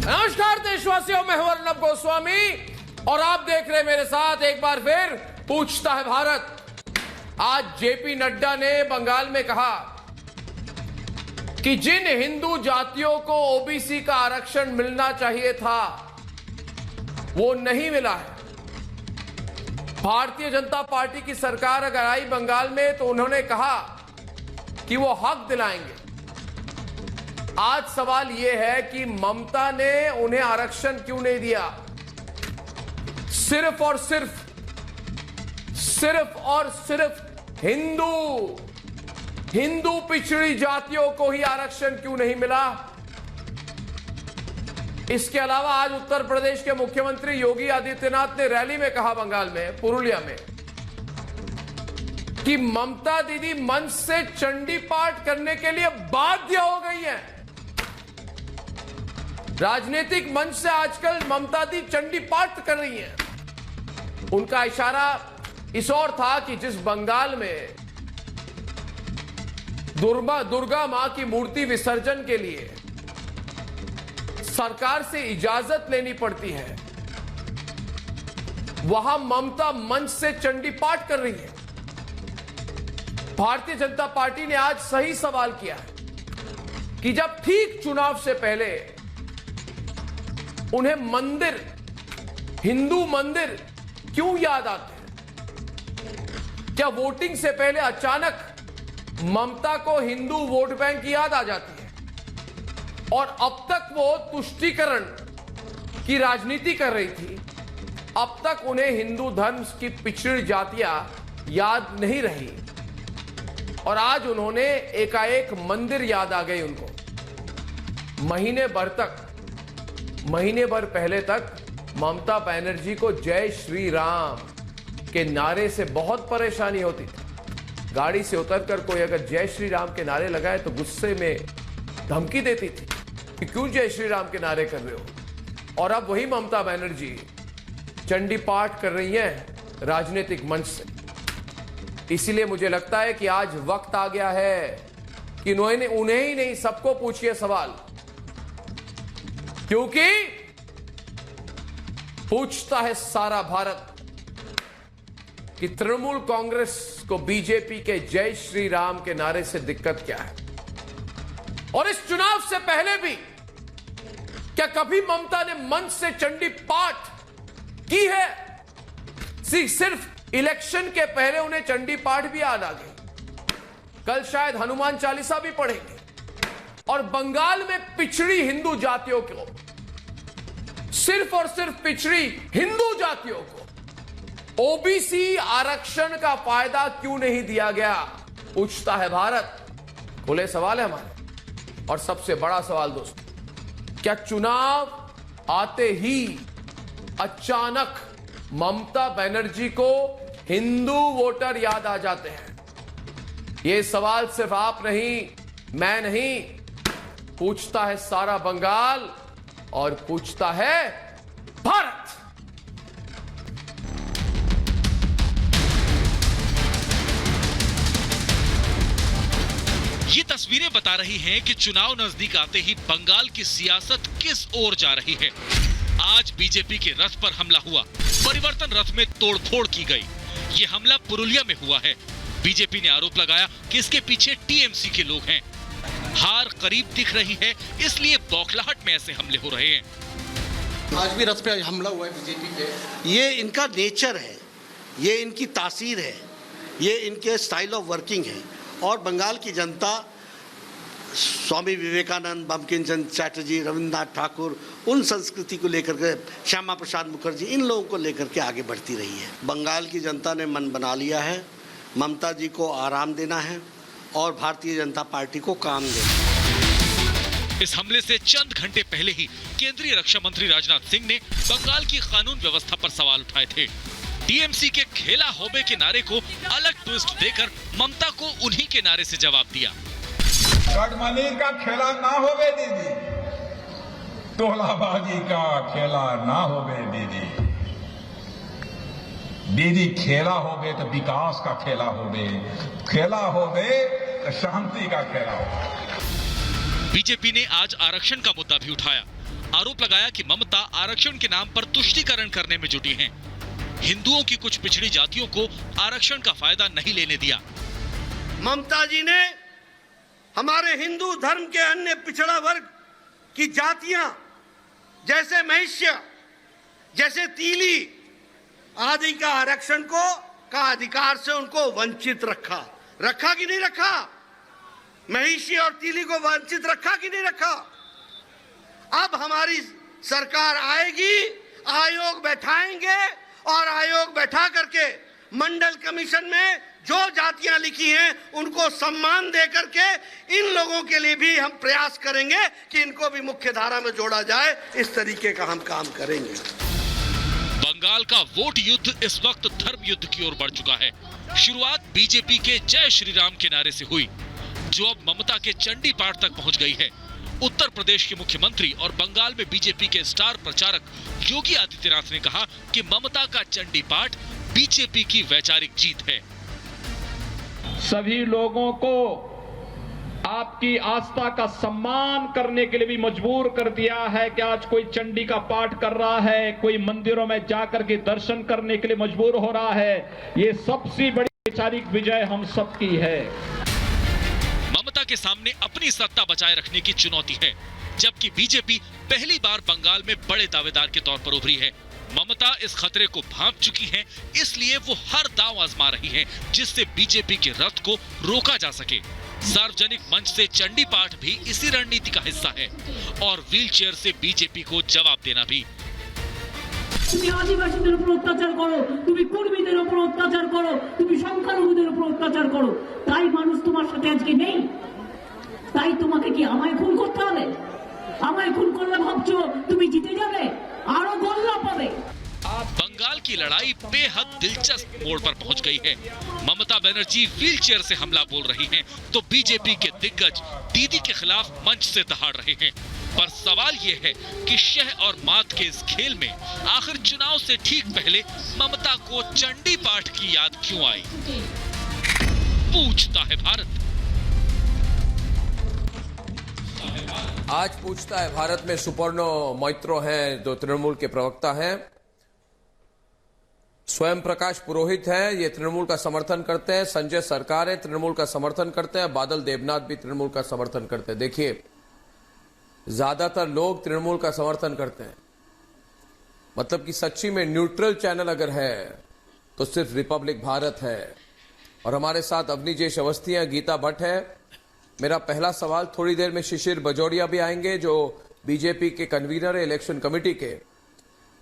नमस्कार देशवासियों, मैं हूं अर्नब गोस्वामी और आप देख रहे हैं मेरे साथ एक बार फिर पूछता है भारत। आज जेपी नड्डा ने बंगाल में कहा कि जिन हिंदू जातियों को ओबीसी का आरक्षण मिलना चाहिए था वो नहीं मिला है। भारतीय जनता पार्टी की सरकार अगर आई बंगाल में तो उन्होंने कहा कि वो हक दिलाएंगे। आज सवाल यह है कि ममता ने उन्हें आरक्षण क्यों नहीं दिया। सिर्फ और सिर्फ हिंदू पिछड़ी जातियों को ही आरक्षण क्यों नहीं मिला। इसके अलावा आज उत्तर प्रदेश के मुख्यमंत्री योगी आदित्यनाथ ने रैली में कहा बंगाल में पुरुलिया में कि ममता दीदी मंच से चंडी पाठ करने के लिए बाध्य हो गई है। राजनीतिक मंच से आजकल ममता दी चंडी पाठ कर रही हैं। उनका इशारा इस और था कि जिस बंगाल में दुर्गा मां की मूर्ति विसर्जन के लिए सरकार से इजाजत लेनी पड़ती है, वहां ममता मंच से चंडी पाठ कर रही है। भारतीय जनता पार्टी ने आज सही सवाल किया है कि जब ठीक चुनाव से पहले उन्हें मंदिर, हिंदू मंदिर क्यों याद आते हैं। क्या वोटिंग से पहले अचानक ममता को हिंदू वोट बैंक की याद आ जाती है और अब तक वो तुष्टीकरण की राजनीति कर रही थी। अब तक उन्हें हिंदू धर्म की पिछड़ी जातियां याद नहीं रही और आज उन्होंने एकाएक मंदिर याद आ गई उनको। महीने भर पहले तक ममता बनर्जी को जय श्री राम के नारे से बहुत परेशानी होती थी। गाड़ी से उतरकर कोई अगर जय श्री राम के नारे लगाए तो गुस्से में धमकी देती थी कि क्यों जय श्री राम के नारे कर रहे हो। और अब वही ममता बनर्जी चंडी पाठ कर रही है राजनीतिक मंच से। इसीलिए मुझे लगता है कि आज वक्त आ गया है कि उन्हें ही नहीं सबको पूछिए सवाल, क्योंकि पूछता है सारा भारत कि तृणमूल कांग्रेस को बीजेपी के जय श्री राम के नारे से दिक्कत क्या है। और इस चुनाव से पहले भी क्या कभी ममता ने मंच से चंडी पाठ की है। सिर्फ इलेक्शन के पहले उन्हें चंडी पाठ भी याद आ गई। कल शायद हनुमान चालीसा भी पढ़ेंगे। और बंगाल में पिछड़ी हिंदू जातियों को, सिर्फ और सिर्फ पिछड़ी हिंदू जातियों को ओबीसी आरक्षण का फायदा क्यों नहीं दिया गया। पूछता है भारत। खुले सवाल है हमारे। और सबसे बड़ा सवाल दोस्तों, क्या चुनाव आते ही अचानक ममता बनर्जी को हिंदू वोटर याद आ जाते हैं। यह सवाल सिर्फ आप नहीं, मैं नहीं, पूछता है सारा बंगाल और पूछता है भारत। ये तस्वीरें बता रही हैं कि चुनाव नजदीक आते ही बंगाल की सियासत किस ओर जा रही है। आज बीजेपी के रथ पर हमला हुआ, परिवर्तन रथ में तोड़फोड़ की गई। ये हमला पुरुलिया में हुआ है। बीजेपी ने आरोप लगाया कि इसके पीछे टीएमसी के लोग हैं। हार करीब दिख रही है, इसलिए बौखलाहट में ऐसे हमले हो रहे हैं। आज भी रथ पे हमला हुआ है बीजेपी पे। ये इनका नेचर है, ये इनकी तासीर है, ये इनके स्टाइल ऑफ वर्किंग है। और बंगाल की जनता स्वामी विवेकानंद, बंकिम चंद्र चटर्जी, रविन्द्रनाथ ठाकुर, उन संस्कृति को लेकर के, श्यामा प्रसाद मुखर्जी, इन लोगों को लेकर के आगे बढ़ती रही है। बंगाल की जनता ने मन बना लिया है, ममता जी को आराम देना है और भारतीय जनता पार्टी को काम देना। इस हमले से चंद घंटे पहले ही केंद्रीय रक्षा मंत्री राजनाथ सिंह ने बंगाल की कानून व्यवस्था पर सवाल उठाए थे। टीएमसी के खेला होबे के नारे को अलग ट्विस्ट देकर ममता को उन्हीं के नारे से जवाब दिया। कटमनी का खेला ना होवे दीदी, तोलाबाजी का खेला ना होवे दीदी। दीदी खेला होवे तो विकास का खेला होवे, खेला होवे तो शांति का खेला होवे। बीजेपी ने आज आरक्षण का मुद्दा भी उठाया। आरोप लगाया कि ममता आरक्षण के नाम पर तुष्टीकरण करने में जुटी हैं। हिंदुओं की कुछ पिछड़ी जातियों को आरक्षण का फायदा नहीं लेने दिया। ममता जी ने हमारे हिंदू धर्म के अन्य पिछड़ा वर्ग की जातियां जैसे महिष्य, जैसे तीली आदि का आरक्षण का अधिकार से उनको वंचित रखा कि नहीं रखा? महिषी और तीली को वंचित रखा कि नहीं रखा? अब हमारी सरकार आएगी, आयोग बैठाएंगे और आयोग बैठा करके मंडल कमीशन में जो जातियां लिखी हैं उनको सम्मान दे करके इन लोगों के लिए भी हम प्रयास करेंगे कि इनको भी मुख्य धारा में जोड़ा जाए। इस तरीके का हम काम करेंगे। बंगाल का वोट युद्ध इस वक्त धर्म युद्ध की ओर बढ़ चुका है। शुरुआत बीजेपी के जय श्री राम के नारे से हुई, जो अब ममता के चंडी पाठ तक पहुंच गई है। उत्तर प्रदेश के मुख्यमंत्री और बंगाल में बीजेपी के स्टार प्रचारक योगी आदित्यनाथ ने कहा कि ममता का चंडी पाठ बीजेपी की वैचारिक जीत है। सभी लोगों को आपकी आस्था का सम्मान करने के लिए भी मजबूर कर दिया है कि आज कोई चंडी का पाठ कर रहा है, कोई मंदिरों में जाकर के दर्शन करने के लिए मजबूर हो रहा है। ये सबसे बड़ी वैचारिक विजय हम सबकी है। ममता के सामने अपनी सत्ता बचाए रखने की चुनौती है, जबकि बीजेपी पहली बार बंगाल में बड़े दावेदार के तौर पर उभरी है। ममता इस खतरे को भांप चुकी हैं, इसलिए वो हर दांव आजमा रही हैं, जिससे बीजेपी के रथ को रोका जा सके। सार्वजनिक मंच से चंडी पाठ भी इसी रणनीति का हिस्सा है और व्हीलचेयर से बीजेपी को जवाब देना भी। তুমি আদিবাসীদের উপর অত্যাচার করো, তুমি কুর্মীদের উপর অত্যাচার করো, তুমি সংখ্যালঘুদের উপর অত্যাচার করো, তাই মানুষ তোমার সাথে আজকে নেই। তাই তোমাকে কি আমায় খুন করতে হবে? আমায় খুন করলে ভাবছো তুমি জিতে যাবে? আরো গোল্লা পাবে। बंगाल की लड़ाई बेहद दिलचस्प मोड़ पर पहुंच गई है। ममता बनर्जी व्हीलचेयर से हमला बोल रही हैं, तो बीजेपी के दिग्गज दीदी के खिलाफ मंच से दहाड़ रहे हैं। पर सवाल ये है कि शह और मात के इस खेल में आखिर चुनाव से ठीक पहले ममता को चंडी पाठ की याद क्यों आई? पूछता है भारत। आज पूछता है भारत में सुपर्णो मैत्रो हैं, जो तृणमूल के प्रवक्ता हैं। स्वयं प्रकाश पुरोहित हैं, ये तृणमूल का समर्थन करते हैं। संजय सरकार है, तृणमूल का समर्थन करते हैं। बादल देवनाथ भी तृणमूल का समर्थन करते हैं। देखिए, ज्यादातर लोग तृणमूल का समर्थन करते हैं, मतलब कि सच्ची में न्यूट्रल चैनल अगर है तो सिर्फ रिपब्लिक भारत है। और हमारे साथ अवनीजेश अवस्थी हैं, गीता भट्ट है। मेरा पहला सवाल, थोड़ी देर में शिशिर बजौरिया भी आएंगे जो बीजेपी के कन्वीनर है इलेक्शन कमेटी के।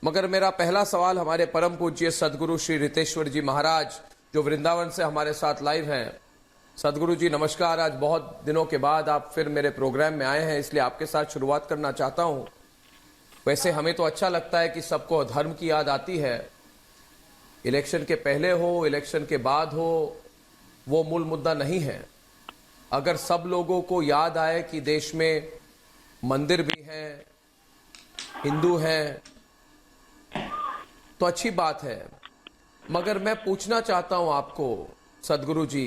मगर मेरा पहला सवाल हमारे परम पूज्य सदगुरु श्री रितेश्वर जी महाराज, जो वृंदावन से हमारे साथ लाइव हैं। सदगुरु जी नमस्कार। आज बहुत दिनों के बाद आप फिर मेरे प्रोग्राम में आए हैं, इसलिए आपके साथ शुरुआत करना चाहता हूं। वैसे हमें तो अच्छा लगता है कि सबको धर्म की याद आती है, इलेक्शन के पहले हो इलेक्शन के बाद हो, वो मूल मुद्दा नहीं है। अगर सब लोगों को याद आए कि देश में मंदिर भी हैं, हिंदू हैं, तो अच्छी बात है। मगर मैं पूछना चाहता हूं आपको सदगुरु जी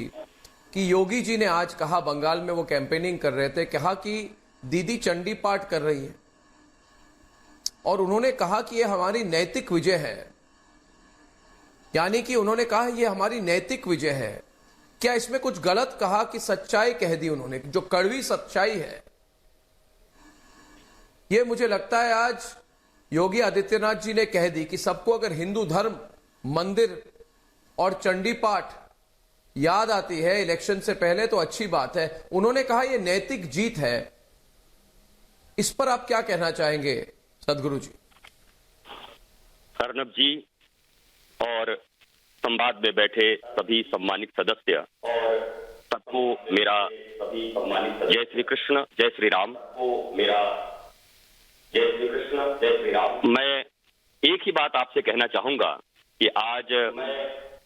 कि योगी जी ने आज कहा, बंगाल में वो कैंपेनिंग कर रहे थे, कहा कि दीदी चंडी पाठ कर रही है और उन्होंने कहा कि ये हमारी नैतिक विजय है। यानी कि उन्होंने कहा ये हमारी नैतिक विजय है। क्या इसमें कुछ गलत कहा कि सच्चाई कह दी उन्होंने, जो कड़वी सच्चाई है? ये मुझे लगता है आज योगी आदित्यनाथ जी ने कह दी कि सबको अगर हिंदू धर्म, मंदिर और चंडी पाठ याद आती है इलेक्शन से पहले तो अच्छी बात है। उन्होंने कहा यह नैतिक जीत है। इस पर आप क्या कहना चाहेंगे सदगुरु जी? अर्नब जी और संवाद में बैठे सभी सम्मानित सदस्य, सबको मेरा जय श्री कृष्ण, जय श्री राम। जय श्री कृष्ण, जय श्री राम। मैं एक ही बात आपसे कहना चाहूंगा कि आज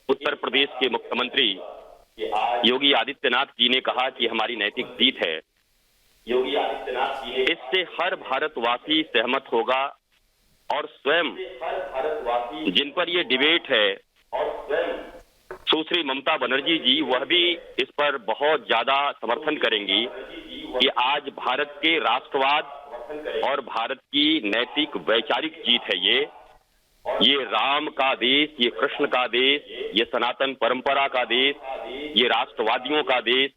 उत्तर प्रदेश के मुख्यमंत्री योगी आदित्यनाथ जी ने कहा कि हमारी नैतिक जीत है। योगी आदित्यनाथ जी ने, इससे हर भारतवासी सहमत होगा और स्वयं जिन पर ये डिबेट है और स्वयं सुश्री ममता बनर्जी जी वह भी इस पर बहुत ज्यादा समर्थन करेंगी कि आज भारत के राष्ट्रवाद और भारत की नैतिक वैचारिक जीत है ये राम का देश, ये कृष्ण का देश, ये सनातन परंपरा का देश, ये राष्ट्रवादियों का देश,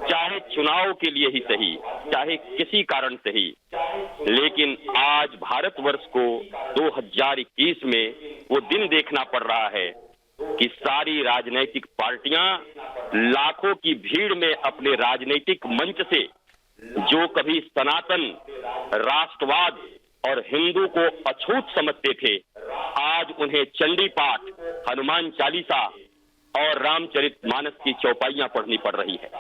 चाहे चुनाव के लिए ही सही, चाहे किसी कारण से ही, लेकिन आज भारतवर्ष को 2021 में वो दिन देखना पड़ रहा है कि सारी राजनीतिक पार्टियां लाखों की भीड़ में अपने राजनीतिक मंच से जो कभी सनातन राष्ट्रवाद और हिंदू को अछूत समझते थे, आज उन्हें चंडी पाठ, हनुमान चालीसा और रामचरितमानस की चौपाइयां पढ़नी पड़ रही है।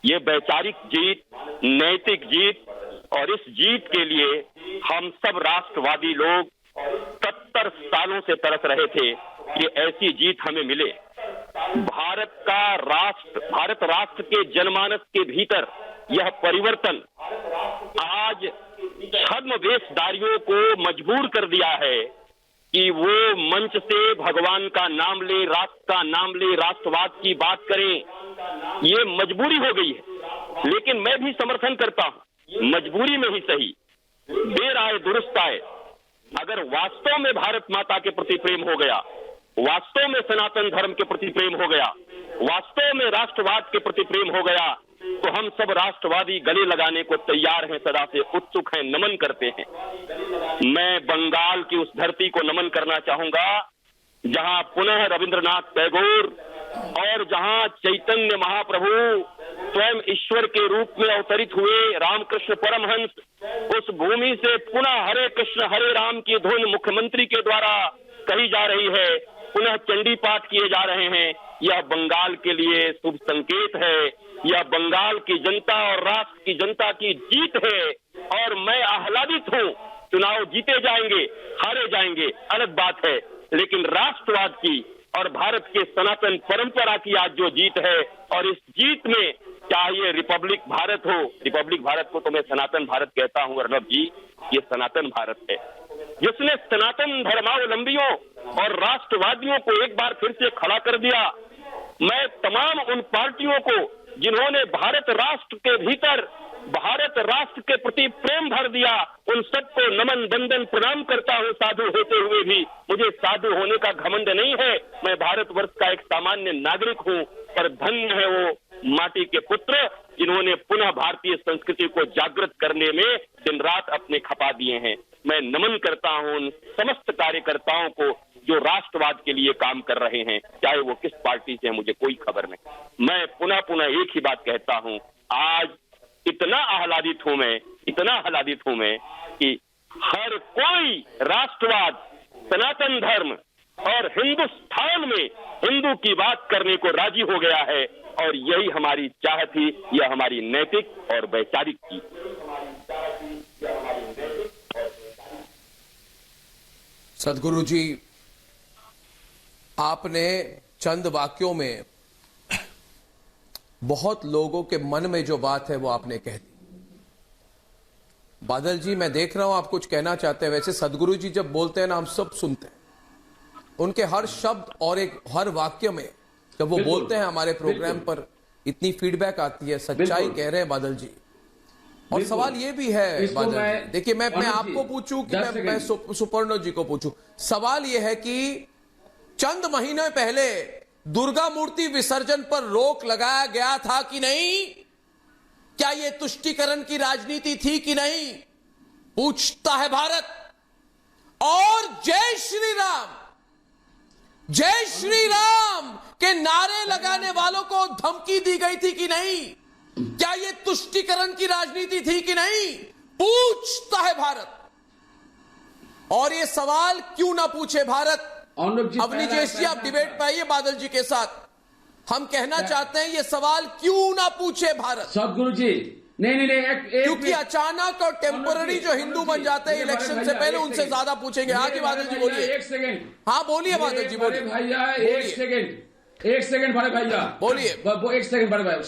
ये वैचारिक जीत, नैतिक जीत, और इस जीत के लिए हम सब राष्ट्रवादी लोग 70 सालों से तरस रहे थे कि ऐसी जीत हमें मिले। भारत राष्ट्र के जनमानस के भीतर यह परिवर्तन आज छद्मवेशधारियों को मजबूर कर दिया है कि वो मंच से भगवान का नाम ले, राष्ट्र का नाम ले, राष्ट्रवाद की बात करें। ये मजबूरी हो गई है, लेकिन मैं भी समर्थन करता हूं, मजबूरी में ही सही, देर आए दुरुस्त आए। अगर वास्तव में भारत माता के प्रति प्रेम हो गया, वास्तव में सनातन धर्म के प्रति प्रेम हो गया, वास्तव में राष्ट्रवाद के प्रति प्रेम हो गया, तो हम सब राष्ट्रवादी गले लगाने को तैयार हैं, सदा से उत्सुक हैं, नमन करते हैं। मैं बंगाल की उस धरती को नमन करना चाहूंगा जहां पुनः रविंद्रनाथ टैगोर और जहां चैतन्य महाप्रभु स्वयं ईश्वर के रूप में अवतरित हुए, रामकृष्ण परमहंस, उस भूमि से पुनः हरे कृष्ण हरे राम की धुन मुख्यमंत्री के द्वारा कही जा रही है, पुनः चंडी पाठ किए जा रहे हैं। यह बंगाल के लिए शुभ संकेत है, यह बंगाल की जनता और राष्ट्र की जनता की जीत है, और मैं आह्लादित हूं। चुनाव जीते जाएंगे, हारे जाएंगे, अलग बात है, लेकिन राष्ट्रवाद की और भारत के सनातन परंपरा की आज जो जीत है, और इस जीत में चाहे रिपब्लिक भारत हो, रिपब्लिक भारत को तो मैं सनातन भारत कहता हूं अर्नब जी, ये सनातन भारत है जिसने सनातन धर्मावलंबियों और राष्ट्रवादियों को एक बार फिर से खड़ा कर दिया। मैं तमाम उन पार्टियों को जिन्होंने भारत राष्ट्र के भीतर भारत राष्ट्र के प्रति प्रेम भर दिया, उन सबको नमन वंदन प्रणाम करता हूं। साधु होते हुए भी मुझे साधु होने का घमंड नहीं है, मैं भारतवर्ष का एक सामान्य नागरिक हूं, पर धन्य है वो माटी के पुत्र जिन्होंने पुनः भारतीय संस्कृति को जागृत करने में दिन रात अपने खपा दिए हैं। मैं नमन करता हूं उन समस्त कार्यकर्ताओं को जो राष्ट्रवाद के लिए काम कर रहे हैं, चाहे वो किस पार्टी से है, मुझे कोई खबर नहीं। मैं पुनः एक ही बात कहता हूं, आज इतना आह्लादित हूं मैं कि हर कोई राष्ट्रवाद, सनातन धर्म और हिंदुस्तान में हिंदू की बात करने को राजी हो गया है, और यही हमारी चाह थी, यह हमारी नैतिक और वैचारिक थी। सदगुरु जी, आपने चंद वाक्यों में बहुत लोगों के मन में जो बात है वो आपने कह दी। बादल जी, मैं देख रहा हूं आप कुछ कहना चाहते हैं। वैसे सदगुरु जी जब बोलते हैं ना, हम सब सुनते हैं, उनके हर शब्द और हर वाक्य में जब वो बोलते हैं हमारे प्रोग्राम पर इतनी फीडबैक आती है, सच्चाई कह रहे हैं बादल जी। और सवाल ये भी है बादल जी, देखिए मैं आपको पूछूं कि मैं सुपर्णो जी को पूछूं, सवाल ये है कि चंद महीने पहले दुर्गा मूर्ति विसर्जन पर रोक लगाया गया था कि नहीं? क्या यह तुष्टीकरण की राजनीति थी कि नहीं? पूछता है भारत। और जय श्री राम के नारे लगाने वालों को धमकी दी गई थी कि नहीं? क्या यह तुष्टीकरण की राजनीति थी कि नहीं? पूछता है भारत। और यह सवाल क्यों ना पूछे भारत? अवनीश जी, आप डिबेट पे आइए बादल जी के साथ। हम कहना चाहते हैं ये सवाल क्यों ना पूछे भारत? सदगुरु जी, नहीं, क्योंकि अचानक और टेम्पररी जो हिंदू बन जाते हैं इलेक्शन से पहले, उनसे ज्यादा पूछेंगे। आगे बादल जी बोलिए। एक सेकंड। हाँ बोलिए बादल जी, बोलिए भैया। एक सेकंड बड़े भैया बोलिए। एक सेकंड बड़े भैया।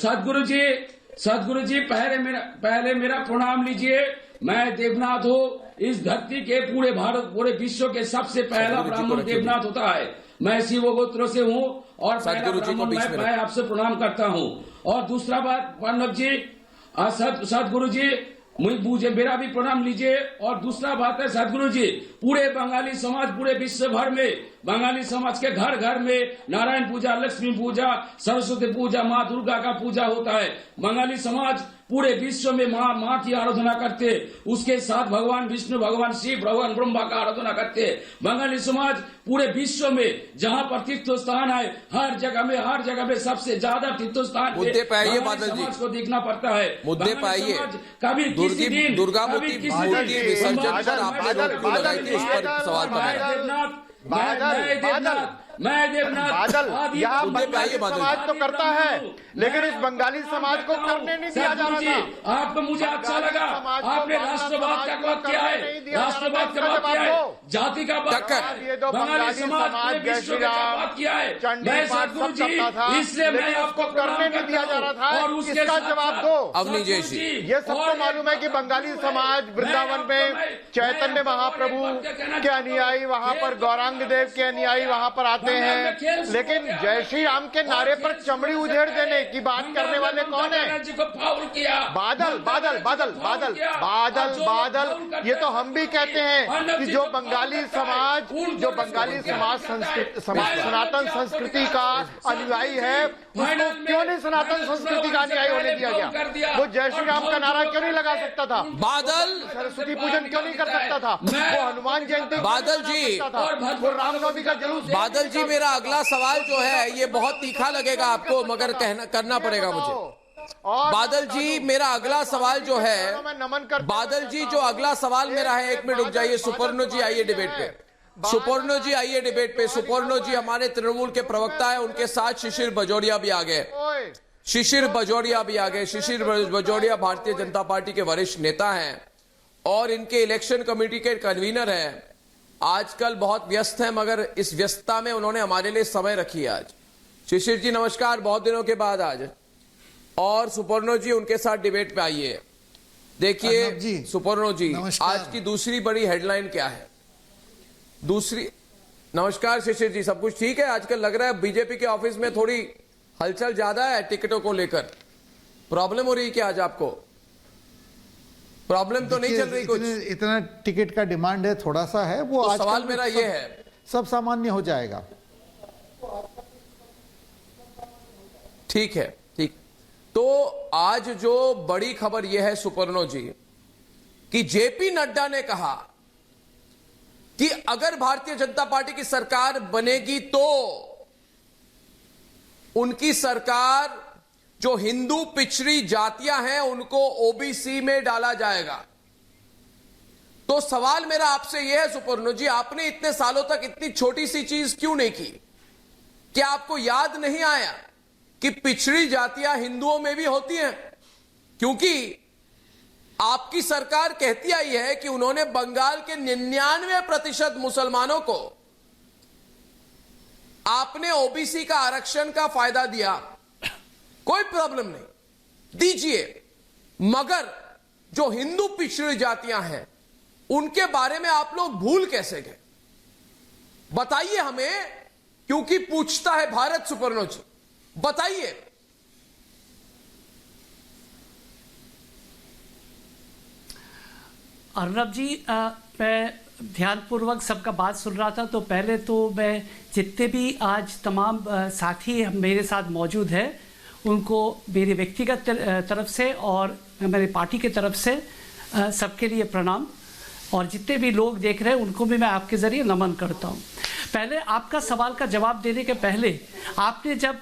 सदगुरु जी पहले मेरा प्रणाम लीजिए। मैं देवनाथ हूँ। इस धरती के पूरे भारत, पूरे विश्व के सबसे पहला ब्राह्मण देवनाथ होता है। मैं शिव गोत्र से हूँ और सदगुरु जी को बीच में मैं आपसे प्रणाम करता हूँ। और दूसरा बात प्रणब जी, सदगुरु जी मुझे मेरा भी प्रणाम लीजिए। और दूसरा बात है सदगुरु जी, पूरे बंगाली समाज, पूरे विश्व भर में बंगाली समाज के घर घर में नारायण पूजा, लक्ष्मी पूजा, सरस्वती पूजा, माँ दुर्गा का पूजा होता है। बंगाली समाज पूरे विश्व में माँ की आराधना करते, उसके साथ भगवान विष्णु, भगवान शिव, भगवान ब्रह्मा का आराधना करते। बंगाली समाज पूरे विश्व में जहाँ पर तीर्थ स्थान है, हर जगह में सबसे ज्यादा तीर्थ स्थान मुद्दे पे आइए बादल जी, समाज को देखना पड़ता है। मुद्दे पे आइए। कभी किसी दिन दुर्गा मूर्ति विसर्जन पर आपने रोक क्यों लगाई थी, उस पर सवाल करना। मैं देवनाथ बादल, यहाँ बंगाली समाज तो करता है, लेकिन इस बंगाली समाज को करने नहीं दिया जा रहा था। आपको मुझे अच्छा लगा, आपने राष्ट्रवाद का बात किया है, राष्ट्रवाद का बात किया है, जाति का बात किया है, बंगाली समाज ने विश्व का बात किया है। मैं सदगुरु जी, इसलिए मैं आपको करने नहीं दिया जा रहा था, और इसका जवाब दो। अवनीजय जी, ये सबको मालूम है कि बंगाली समाज वृंदावन में चैतन्य महाप्रभु के अनुयायी, वहाँ पर गौरांग देव के अनुयायी वहाँ पर आते हैं, लेकिन जय श्री राम के नारे पर चमड़ी उधेड़ देने की बात करने वाले कौन है? बादल बादल बादल बादल बादल बादल, ये तो हम भी कहते हैं कि जो बंगाली समाज सनातन संस्कृति का अनुयायी है, उसको क्यों नहीं सनातन संस्कृति का अनुयायी होने दिया गया? वो जय श्री राम का नारा क्यों नहीं लगा सकता था? बादल सरस्वती पूजन क्यों नहीं कर सकता था? वो हनुमान जयंती बादल जी, वो रामनवमी का जुलूस। बादल जी, मेरा अगला सवाल जो है ये बहुत तीखा लगेगा आपको, मगर करना पड़ेगा मुझे। बादल जी, मेरा अगला सवाल जो है, बादल जी जो अगला सवाल मेरा है, एक मिनट रुक जाइए। सुपर्णो जी आइए डिबेट पे, सुपर्णो जी आइए डिबेट पे। सुपर्णो जी हमारे तृणमूल के प्रवक्ता है, उनके साथ शिशिर बजोरिया भी आ गए। शिशिर बजोरिया भी आ गए। शिशिर बजोरिया भारतीय जनता पार्टी के वरिष्ठ नेता हैं और इनके इलेक्शन कमेटी के कन्वीनर हैं। आजकल बहुत व्यस्त हैं, मगर इस व्यस्तता में उन्होंने हमारे लिए समय रखी है आज। शिशिर जी नमस्कार, बहुत दिनों के बाद आज। और सुपर्णो जी उनके साथ डिबेट पे आइए। देखिए सुपर्णो जी, आज की दूसरी बड़ी हेडलाइन क्या है? दूसरी, नमस्कार शिशिर जी, सब कुछ ठीक है? आजकल लग रहा है बीजेपी के ऑफिस में थोड़ी हलचल ज्यादा है, टिकटों को लेकर प्रॉब्लम हो रही है क्या आज आपको? प्रॉब्लम तो नहीं चल रही कुछ? इतना टिकट का डिमांड है, थोड़ा सा है वो। तो सवाल मेरा ये है, सब सामान्य हो जाएगा। ठीक है, ठीक। तो आज जो बड़ी खबर यह है सुपर्णो जी, कि जेपी नड्डा ने कहा कि अगर भारतीय जनता पार्टी की सरकार बनेगी तो उनकी सरकार जो हिंदू पिछड़ी जातियां हैं उनको ओबीसी में डाला जाएगा। तो सवाल मेरा आपसे यह है सुपर्णो जी, आपने इतने सालों तक इतनी छोटी सी चीज क्यों नहीं की? क्या आपको याद नहीं आया कि पिछड़ी जातियां हिंदुओं में भी होती हैं? क्योंकि आपकी सरकार कहती आई है कि उन्होंने बंगाल के 99% मुसलमानों को आपने ओबीसी का आरक्षण का फायदा दिया, कोई प्रॉब्लम नहीं, दीजिए। मगर जो हिंदू पिछड़ी जातियां हैं उनके बारे में आप लोग भूल कैसे गए? बताइए हमें, क्योंकि पूछता है भारत। सुपर्णो जी बताइए। अर्नब जी, मैं ध्यानपूर्वक सबका बात सुन रहा था। तो पहले तो मैं जितने भी आज तमाम साथी मेरे साथ मौजूद हैं उनको मेरे व्यक्तिगत तरफ से और मेरी पार्टी की तरफ से सबके लिए प्रणाम, और जितने भी लोग देख रहे हैं उनको भी मैं आपके ज़रिए नमन करता हूं। पहले आपका सवाल का जवाब देने के पहले, आपने जब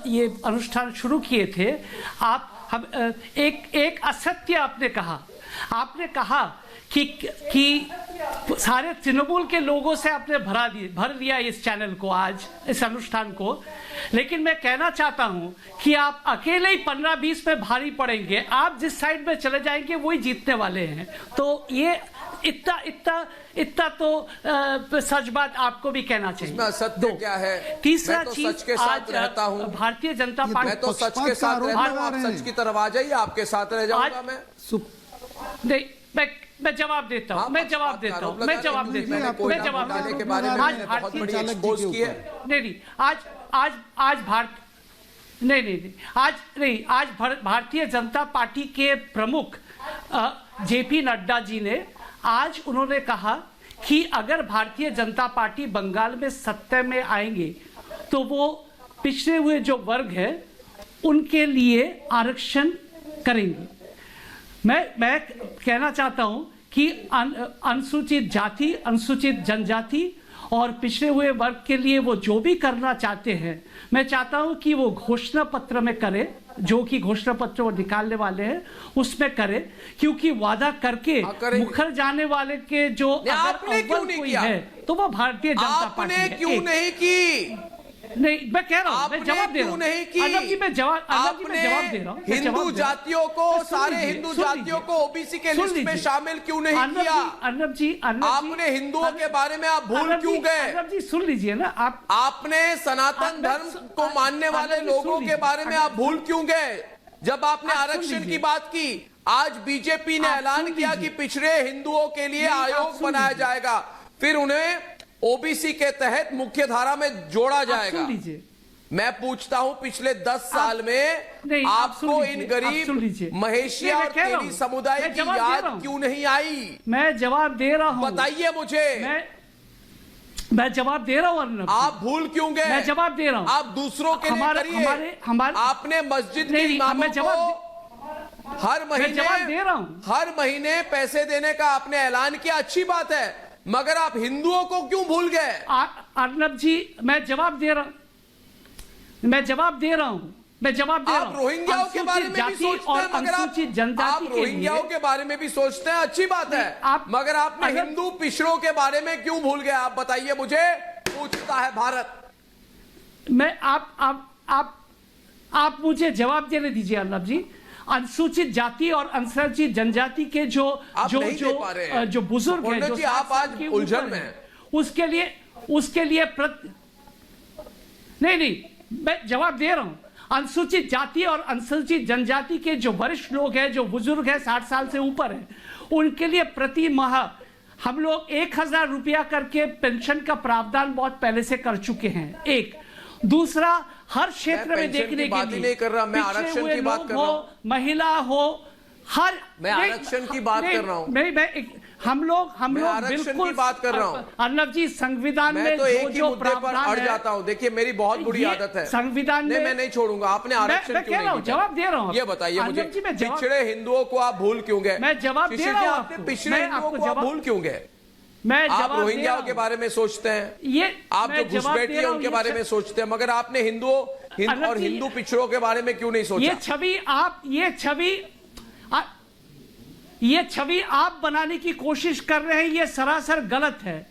ये अनुष्ठान शुरू किए थे, एक असत्य आपने कहा। आपने कहा कि सारे तृणमूल के लोगों से आपने भर लिया इस चैनल को, आज इस अनुष्ठान को। लेकिन मैं कहना चाहता हूं कि आप अकेले ही 15-20 में भारी पड़ेंगे। आप जिस साइड में चले जाएंगे वही जीतने वाले हैं। तो ये इतना तो सच बात आपको भी कहना चाहिए। इसमें सत्य क्या है? तीसरा तो चीज, सच के साथ रहता हूं, भारतीय जनता पार्टी। मैं तो सच के साथ रहता हूं, आप सच की तरफ आ जाइए, आपके साथ रह जाऊंगा मैं। नहीं, मैं जवाब देता हूँ, मैं जवाब देता हूँ। देने के बारे में बहुत बड़ी एक्सपोज की है। नहीं, आज आज भारतीय जनता पार्टी के प्रमुख जेपी नड्डा जी ने आज उन्होंने कहा कि अगर भारतीय जनता पार्टी बंगाल में सत्ता में आएंगे तो वो पिछड़े हुए जो वर्ग है उनके लिए आरक्षण करेंगे। मैं कहना चाहता हूं कि अनुसूचित जाति, अनुसूचित जनजाति और पिछड़े हुए वर्ग के लिए वो जो भी करना चाहते हैं, मैं चाहता हूं कि वो घोषणा पत्र में करे, जो कि घोषणा पत्र वो निकालने वाले हैं उसमें करे, क्योंकि वादा करके मुखर जाने वाले के जो आपने क्यों नहीं किया है तो वो भारतीय जनता पार्टी है। आपने क्यों नहीं की? नहीं, मैं कह रहा हूं, मैं जवाब दे रहा हूं। नहीं की? मैं जवाब दे रहा हूं। हिंदू जातियों को, सारे हिंदू जातियों को ओबीसी के लिस्ट में शामिल क्यों नहीं किया? अर्नब जी, आपने हिंदुओं के बारे में आप भूल क्यों गए? अर्नब जी सुन लीजिए ना, आपने सनातन धर्म को मानने वाले लोगों के बारे में आप भूल क्यों गए? जब आपने आरक्षण की बात की, आज बीजेपी ने ऐलान किया कि पिछड़े हिंदुओं के लिए आयोग बनाया जाएगा, फिर उन्हें ओबीसी के तहत मुख्य धारा में जोड़ा जाएगा। मैं पूछता हूं, पिछले 10 साल में आपको इन गरीब महेशिया और तेली समुदाय की याद क्यों नहीं आई? मैं जवाब दे रहा हूं, बताइए मुझे। मैं जवाब दे रहा हूं। आप भूल क्यों गए? मैं जवाब दे रहा हूं। आप दूसरों के लिए करिए। आपने मस्जिद के इमामों को हर महीने पैसे देने का आपने ऐलान किया, अच्छी बात है, मगर आप हिंदुओं को क्यों भूल गए? अर्नब जी, मैं जवाब दे रहा हूं। आप रोहिंग्याओं के बारे में भी सोचते हैं, मगर आप रोहिंग्याओं के बारे में भी सोचते हैं, अच्छी बात है, मगर आपने हिंदू पिछड़ों के बारे में क्यों भूल गए? आप बताइए मुझे, पूछता है भारत। मैं आप मुझे जवाब देने दीजिए अर्नब जी। अनुसूचित जाति और अनुसूचित जनजाति के जो बुजुर्ग हैं, जो आप आज उलझन में हैं, उसके लिए नहीं, मैं जवाब दे रहा हूं। अनुसूचित जाति और अनुसूचित जनजाति के जो वरिष्ठ लोग हैं, जो बुजुर्ग हैं, 60 साल से ऊपर है, उनके लिए प्रति माह हम लोग 1000 रुपया करके पेंशन का प्रावधान बहुत पहले से कर चुके हैं। एक दूसरा, हर क्षेत्र में देखने के लिए नहीं कर रहा, मैं आरक्षण की बात कर रहा हूं, महिला हो, हर मैं आरक्षण की बात कर रहा हूं। हम लोग बिल्कुल की बात कर रहा हूं। अर्नब जी, संविधान में तो एक ही मुद्दे पर अड़ जाता हूं। देखिए, मेरी बहुत बुरी आदत है, संविधान में मैं नहीं छोड़ूंगा। आपने आरक्षण क्यों नहीं? जवाब दे रहा हूं। ये बताइए मुझे, पिछड़े हिंदुओं को आप भूल क्यों गए? मैं जवाब दे रहा हूं। पिछड़े हिंदुओं को आप भूल क्यों गए? आप रोहिंग्याओं के बारे में सोचते हैं, आप जो घुसपैठी है उनके बारे में सोचते हैं, मगर आपने हिंदुओं और हिंदू पिछड़ों के बारे में क्यों नहीं सोचा? ये छवि आप बनाने की कोशिश कर रहे हैं, ये सरासर गलत है।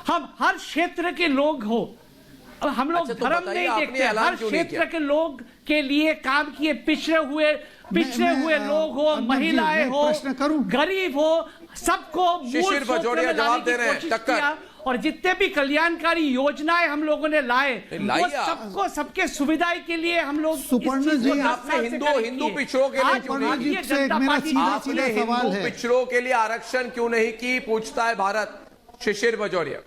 हम हर क्षेत्र के लोग हो, हम लोग धर्म नहीं देखते, हर क्षेत्र के लोग के लिए काम किए, पिछड़े हुए लोग हो, महिलाएं हो, गरीब हो, सबको शिशिर भजोड़िया जवाब दे रहे हैं, टक्कर। और जितने भी कल्याणकारी योजनाएं हम लोगों ने लाए, वो सबको, सबके सुविधा के लिए हम लोग। सुपर्ण जी, आपने हिंदू पिछड़ों के लिए क्यों नहीं? आपने हिंदू पिछड़ों के लिए आरक्षण क्यों नहीं की? पूछता है भारत। शिशिर भजोड़िया।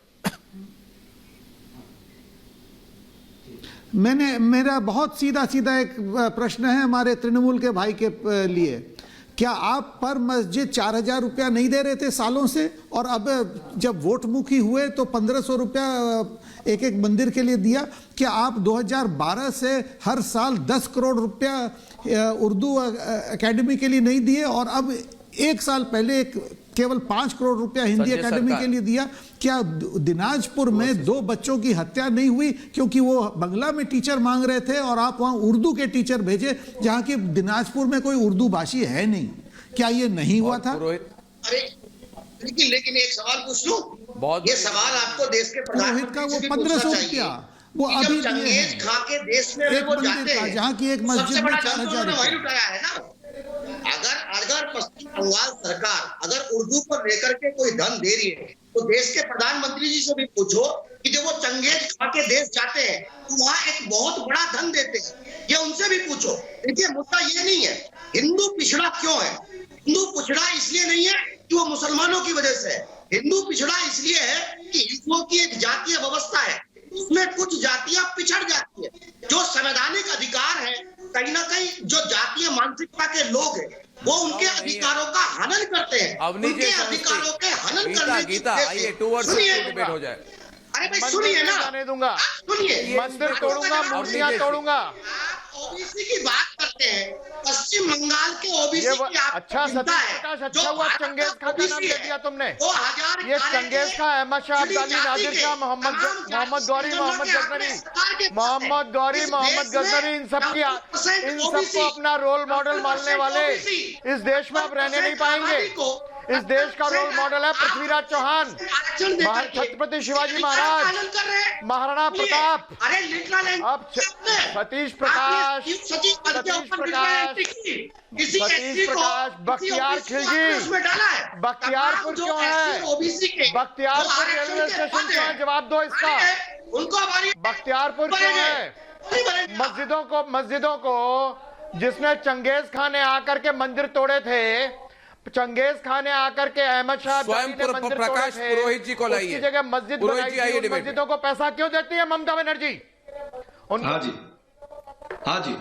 मेरा बहुत सीधा एक प्रश्न है हमारे तृणमूल के भाई के लिए। क्या आप पर मस्जिद 4000 रुपया नहीं दे रहे थे सालों से, और अब जब वोट मुखी हुए तो 1500 रुपया एक मंदिर के लिए दिया? क्या आप 2012 से हर साल 10 करोड़ रुपया उर्दू एकेडमी के लिए नहीं दिए, और अब 1 साल पहले केवल 5 करोड़ रुपया हिंदी एकेडमी के लिए दिया? क्या दिनाजपुर में 2 बच्चों की हत्या नहीं हुई क्योंकि वो बंगला में टीचर मांग रहे थे और आप वहां उर्दू के टीचर भेजे, जहां की दिनाजपुर में कोई उर्दू भाषी है नहीं? क्या ये नहीं हुआ था? अरे लेकिन एक सवाल पूछ लूं, ये सवाल आपको देश के प्रधानमंत्री का वो 1500 रुपया वो अभी चंगेज खा के देश में वो जाते हैं, जहाँ की एक मस्जिद में 4000 वही उठाया है ना। अगर पश्चिम बंगाल सरकार अगर उर्दू को लेकर के कोई धन दे रही है, तो देश के प्रधानमंत्री जी से भी पूछो कि जब वो चंगेज खा के देश जाते हैं तो वहाँ एक बहुत बड़ा धन देते हैं, ये उनसे भी पूछो। देखिए, मुद्दा ये नहीं है हिंदू पिछड़ा क्यों है। हिंदू पिछड़ा इसलिए नहीं है कि वो मुसलमानों की वजह से है। हिंदू पिछड़ा इसलिए है कि हिंदुओं की एक जातीय व्यवस्था है, उसमें कुछ जातियां पिछड़ जाती है, कहीं ना कहीं जो जातीय मानसिकता के लोग हैं वो उनके अधिकारों का हनन करते हैं। उनके अधिकारों के हनन करने की आइए 2 वर्ड्स डिबेट हो जाए। अरे भाई सुनिए ना, जाने दूंगा, सुनिए, मंदिर तोड़ूंगा, मूर्तियां तोड़ूंगा। ओबीसी की बात करते हैं, पश्चिम बंगाल के ओबीसी की आप अच्छा सतीश प्रकाश, अच्छा हुआ चंगेज खां का नाम ले दिया तुमने। ये चंगेज खां, अहमद शाह अब्दाली, नादिर शाह, मोहम्मद गौरी, मोहम्मद गजनवी, इन सबको अपना रोल मॉडल मानने वाले इस देश में अब रहने नहीं पाएंगे। इस देश का रोल मॉडल है पृथ्वीराज चौहान, छत्रपति शिवाजी महाराज, महाराणा प्रताप, अब सतीश प्रकाश, बख्तियार खिलजी। बख्तियारपुर क्यों है? बख्तियारपुर रेलवे स्टेशन क्यों है? जवाब दो इसका। बख्तियारपुर क्यों है? मस्जिदों को जिसने चंगेज खान ने आकर के मंदिर तोड़े थे, चंगेज खान ने आकर के अहमद शाह स्वयं प्रकाश पुरोहित जी को लाइए, उसकी जगह मस्जिद बनाई। मस्जिदों को पैसा क्यों देती है ममता बनर्जी? हाँ जी, हाँ जी।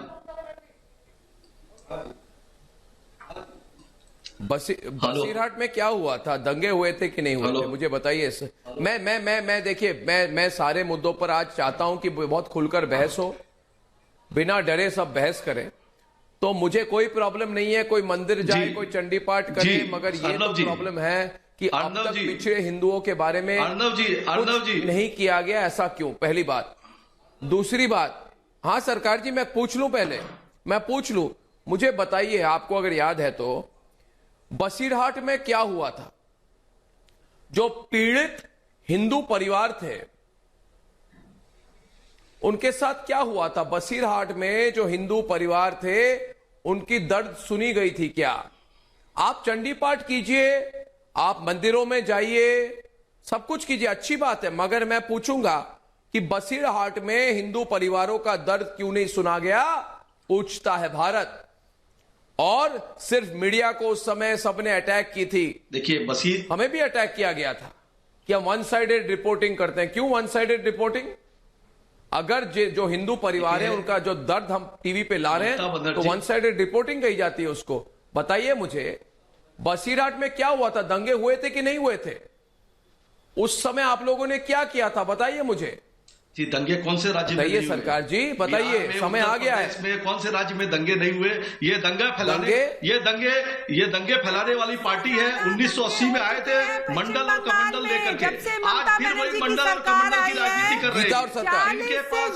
बसीरहाट में क्या हुआ था? दंगे हुए थे कि नहीं हुए थे? मुझे बताइए। मैं देखिए, मैं सारे मुद्दों पर आज चाहता हूं कि बहुत खुलकर बहस हो, बिना डरे सब बहस करें। तो मुझे कोई प्रॉब्लम नहीं है कोई मंदिर जाए, कोई चंडी पाठ करे, मगर ये तो प्रॉब्लम है कि अब तक पिछड़े हिंदुओं के बारे में कुछ नहीं किया गया। ऐसा क्यों? पहली बात। दूसरी बात, हाँ सरकार जी, मैं पूछ लूं, पहले मैं पूछ लूं, मुझे बताइए, आपको अगर याद है तो बसीरहाट में क्या हुआ था? जो पीड़ित हिंदू परिवार थे उनके साथ क्या हुआ था? बसीरहाट में जो हिंदू परिवार थे उनकी दर्द सुनी गई थी क्या? आप चंडी पाठ कीजिए, आप मंदिरों में जाइए, सब कुछ कीजिए, अच्छी बात है, मगर मैं पूछूंगा कि बसीरहाट में हिंदू परिवारों का दर्द क्यों नहीं सुना गया? पूछता है भारत। और सिर्फ मीडिया को उस समय सबने अटैक की थी। देखिए बसीर, हमें भी अटैक किया गया था कि हम वन साइडेड रिपोर्टिंग करते हैं। क्यों वन साइडेड रिपोर्टिंग? अगर जो हिंदू परिवार है उनका जो दर्द हम टीवी पे ला रहे हैं तो वन साइडेड रिपोर्टिंग कही जाती है उसको। बताइए मुझे, बसीरहाट में क्या हुआ था? दंगे हुए थे कि नहीं हुए थे? उस समय आप लोगों ने क्या किया था? बताइए मुझे। जी, दंगे कौन से राज्य में बताइए सरकार जी, बताइए, समय आ गया है। इसमें कौन से राज्य में दंगे नहीं हुए? ये दंगे फैलाने वाली पार्टी है। 1980 में आए थे मंडल और कमंडल लेकर के, आज फिर वही मंडल और कमंडल की राजनीति कर रहे हैं। इनके पास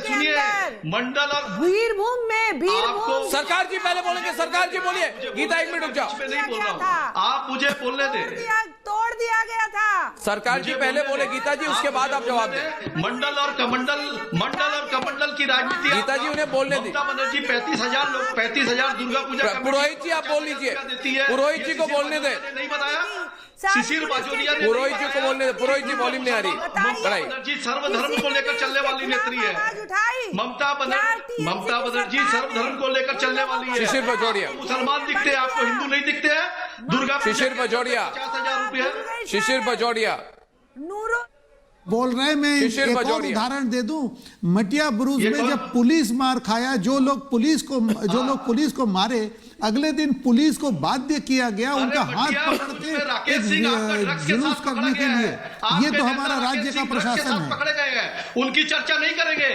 सुनिए मंडल और वीरभूमि में सरकार जी पहले बोलेंगे। सरकार जी बोलिए। गीता एक मिनट रुक जाओ, नहीं बोल रहा हूँ, आप मुझे बोलने दें। तोड़ दिया गया था। सरकार जी पहले बोले गीता जी, उसके बाद आप जवाब दें। मंडल और कमंडल की राजनीति गीता जी उन्हें बोलने दी। ममता बनर्जी 35,000 लोग, 35,000 दुर्गा पूजा। पुरोहित जी आप बोल लीजिए, पुरोहित जी को बोलने दे। नहीं बताया शिशिर बाजोरिया ने, पुरोहित जी को बोलने दे। पुरोहित जी वॉल्यूम नहीं आ रही। बनर्जी सर्वधर्म को लेकर चलने वाली नेत्री है। ममता बनर्जी सर्वधर्म को लेकर चलने वाली है। शिशिर बाजोरिया मुसलमान दिखते हैं आपको, हिंदू नहीं दिखते हैं। दुर्गा शिशिर बाजोरिया, 50,000 रुपये। शिशिर बाजोरिया बोल रहे। मैं एक और उदाहरण दे दूं। मटिया बुरुज में जब पुलिस मार खाया, जो लोग पुलिस को मारे, अगले दिन पुलिस को बाध्य किया गया उनका हाथ पकड़ के एक जुलूस करने के लिए। ये तो हमारा राज्य का प्रशासन है। पकड़े गए हैं, उनकी चर्चा नहीं करेंगे,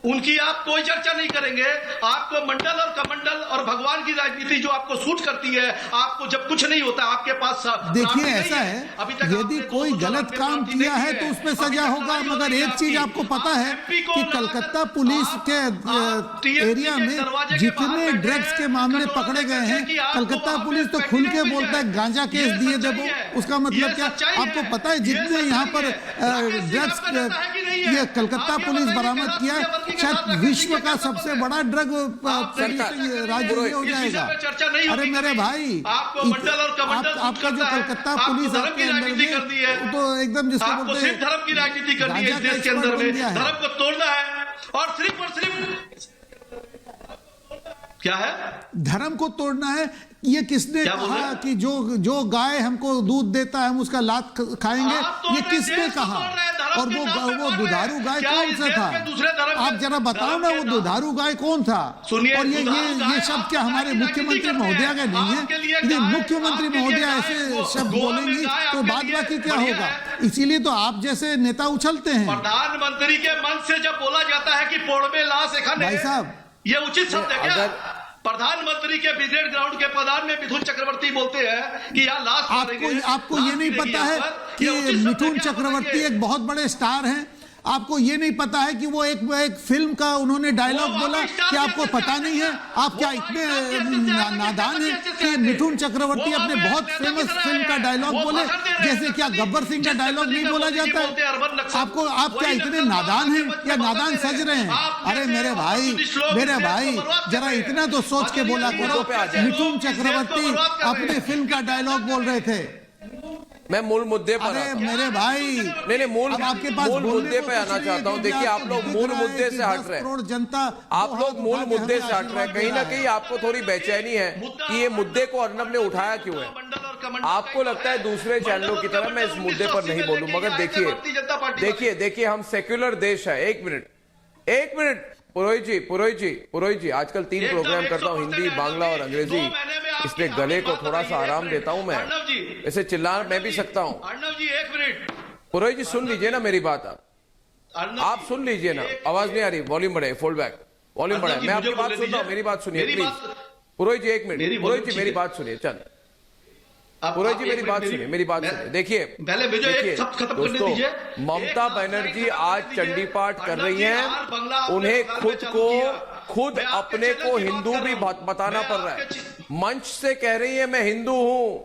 उनकी आप कोई चर्चा नहीं करेंगे। आपको मंडल और कमंडल और भगवान की राजनीति जो आपको सूट करती है, आपको जब कुछ नहीं होता आपके पास। देखिए ऐसा है, यदि कोई गलत काम किया है तो उसमें सजा होगा, मगर एक चीज आपको पता है कि कलकत्ता पुलिस के एरिया में जितने ड्रग्स के मामले पकड़े गए हैं, कलकत्ता पुलिस तो खुल के बोलता है गांजा केस दिए देवो। उसका मतलब क्या? आपको पता है जितने यहाँ पर ड्रग्स ये कलकत्ता पुलिस बरामद किया, शायद विश्व का सबसे बड़ा ड्रग राज्य में हो जाएगा। अरे मेरे भाई, आपका जो कलकत्ता पुलिस आपके अंदर में तो एकदम जिसको बोलते हैं धर्म की राजनीति करनी है इस देश के अंदर में, धर्म को तोड़ना है और सिर्फ क्या है? धर्म को तोड़ना है। ये किसने कहा कि जो गाय हमको दूध देता है हम उसका लात खाएंगे? ये किसने कहा? और वो दुधारू गाय कौन सा था? आप जरा बताओ ना, वो दुधारू गाय कौन था? और ये शब्द क्या हमारे मुख्यमंत्री महोदया का नहीं है? यदि मुख्यमंत्री महोदया ऐसे शब्द बोलेंगी तो बाद बाकी क्या होगा? इसीलिए तो आप जैसे नेता उछलते हैं। प्रधानमंत्री के मन से जब बोला जाता है कि पोड़बे लाश एखन भाई साहब, ये उचित शब्द है क्या? प्रधानमंत्री के ब्रिगेड ग्राउंड के प्रधान में मिथुन चक्रवर्ती बोलते हैं कि यहाँ लाश आपको ये नहीं पता है कि मिथुन चक्रवर्ती एक बहुत बड़े स्टार हैं? आपको ये नहीं पता है कि वो एक फिल्म का उन्होंने डायलॉग बोला कि आपको पता नहीं है? आप क्या इतने नादान हैं कि मिथुन चक्रवर्ती अपने बहुत फेमस फिल्म का डायलॉग बोले, जैसे क्या गब्बर सिंह का डायलॉग नहीं बोला जाता है? आप क्या इतने नादान हैं या नादान सज रहे हैं? अरे मेरे भाई जरा इतना तो सोच के बोला करो। मिथुन चक्रवर्ती अपने फिल्म का डायलॉग बोल रहे थे। मैं मूल मुद्दे पर मेरे भाई नहीं मूल मुद्दे पे आना चाहता हूँ। देखिए, आप लोग मूल मुद्दे से हट रहे हैं। करोड़ जनता, आप लोग मूल मुद्दे से हट रहे हैं। कहीं ना कहीं आपको थोड़ी बेचैनी है कि ये मुद्दे को अर्नब ने उठाया क्यों है। आपको लगता है दूसरे चैनलों की तरह मैं इस मुद्दे पर नहीं बोलूं, मगर देखिए हम सेक्युलर देश है। एक मिनट पुरोहित जी आजकल 3 प्रोग्राम करता हूँ, हिंदी, बांग्ला और अंग्रेजी, इसलिए गले को थोड़ा सा आराम देता हूँ। मैं ऐसे चिल्ला मैं भी सकता हूँ। पुरोहित जी सुन लीजिए ना मेरी बात, आप सुन लीजिए ना, आवाज नहीं आ रही, वॉल्यूम बढ़ाए, फोल्ड बैक, वॉल्यूम बढ़ाए। मैं आपकी बात सुनता हूँ, मेरी बात सुनिए प्लीज। पुरोहित जी 1 मिनट, पुरोहित जी मेरी बात सुनिए। चल पुरोहित जी मेरी बात सुनिए। देखिए दोस्तों, ममता बनर्जी आज चंडी पाठ कर रही हैं। उन्हें खुद अपने को हिंदू भी बताना पड़ रहा है। मंच से कह रही है मैं हिंदू हूं,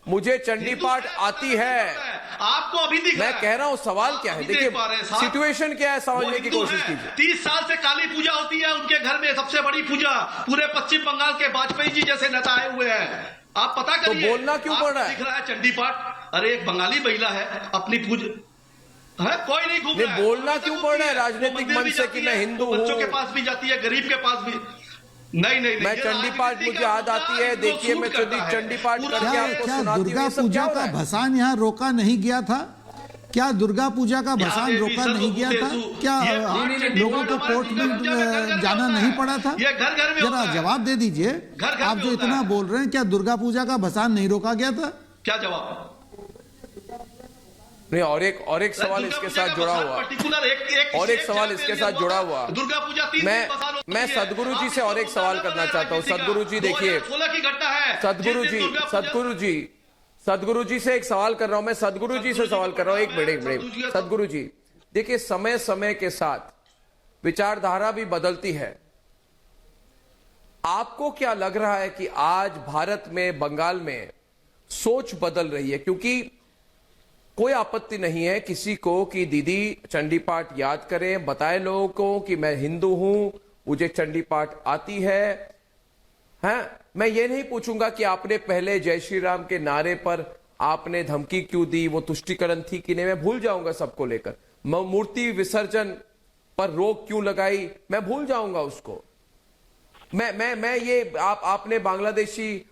मुझे चंडी पाठ आती है। आपको अभी दिख मैं कह रहा हूं सवाल क्या है, देखिए सिचुएशन क्या है, समझने की कोशिश कीजिए। 30 साल से काली पूजा होती है उनके घर में, सबसे बड़ी पूजा। पूरे पश्चिम बंगाल के वाजपेयी जी जैसे नेता आए हुए हैं। आप पता करिए, तो बोलना क्यों पड़ रहा है? दिख रहा है चंडी पाठ। अरे एक बंगाली महिला है, अपनी पूजा है, कोई नहीं घूम रहा है। बोलना क्यों पड़ रहा है राजनीतिक मंच से कि मैं हिंदू हूं? बच्चों के पास भी जाती है, गरीब के पास भी। नहीं मैं चंडी पाठ मुझे याद आती है। देखिए मैं चंडी पाठ करके आपको सुनाती हूं। दुर्गा पूजा का भसान यहाँ रोका नहीं गया था क्या? दुर्गा पूजा का भसान रोका नहीं गया था क्या? लोगों को कोर्ट में जाना नहीं पड़ा था? जरा जवाब दे दीजिए। आप जो इतना बोल रहे हैं, क्या दुर्गा पूजा का भसान नहीं रोका गया था? क्या जवाब? नहीं, और एक सवाल इसके साथ जुड़ा हुआ, दुर्गा पूजा मैं सदगुरु जी से और एक सवाल करना चाहता हूँ। सदगुरु जी देखिए, सदगुरु जी से एक सवाल कर रहा हूं। मैं सदगुरु जी से सवाल कर रहा हूं। एक मिनट सदगुरु जी, देखिए समय समय के साथ विचारधारा भी बदलती है। आपको क्या लग रहा है कि आज भारत में, बंगाल में सोच बदल रही है? क्योंकि कोई आपत्ति नहीं है किसी को कि दीदी चंडी पाठ याद करें, बताएं लोगों को कि मैं हिंदू हूं, मुझे चंडी पाठ आती है। मैं ये नहीं पूछूंगा कि आपने पहले जय श्री राम के नारे पर आपने धमकी क्यों दी, वो तुष्टिकरण थी कि नहीं, मैं भूल जाऊंगा सबको लेकर। मूर्ति विसर्जन पर रोक क्यों लगाई, मैं भूल जाऊंगा उसको। मैं ये आपने बांग्लादेशी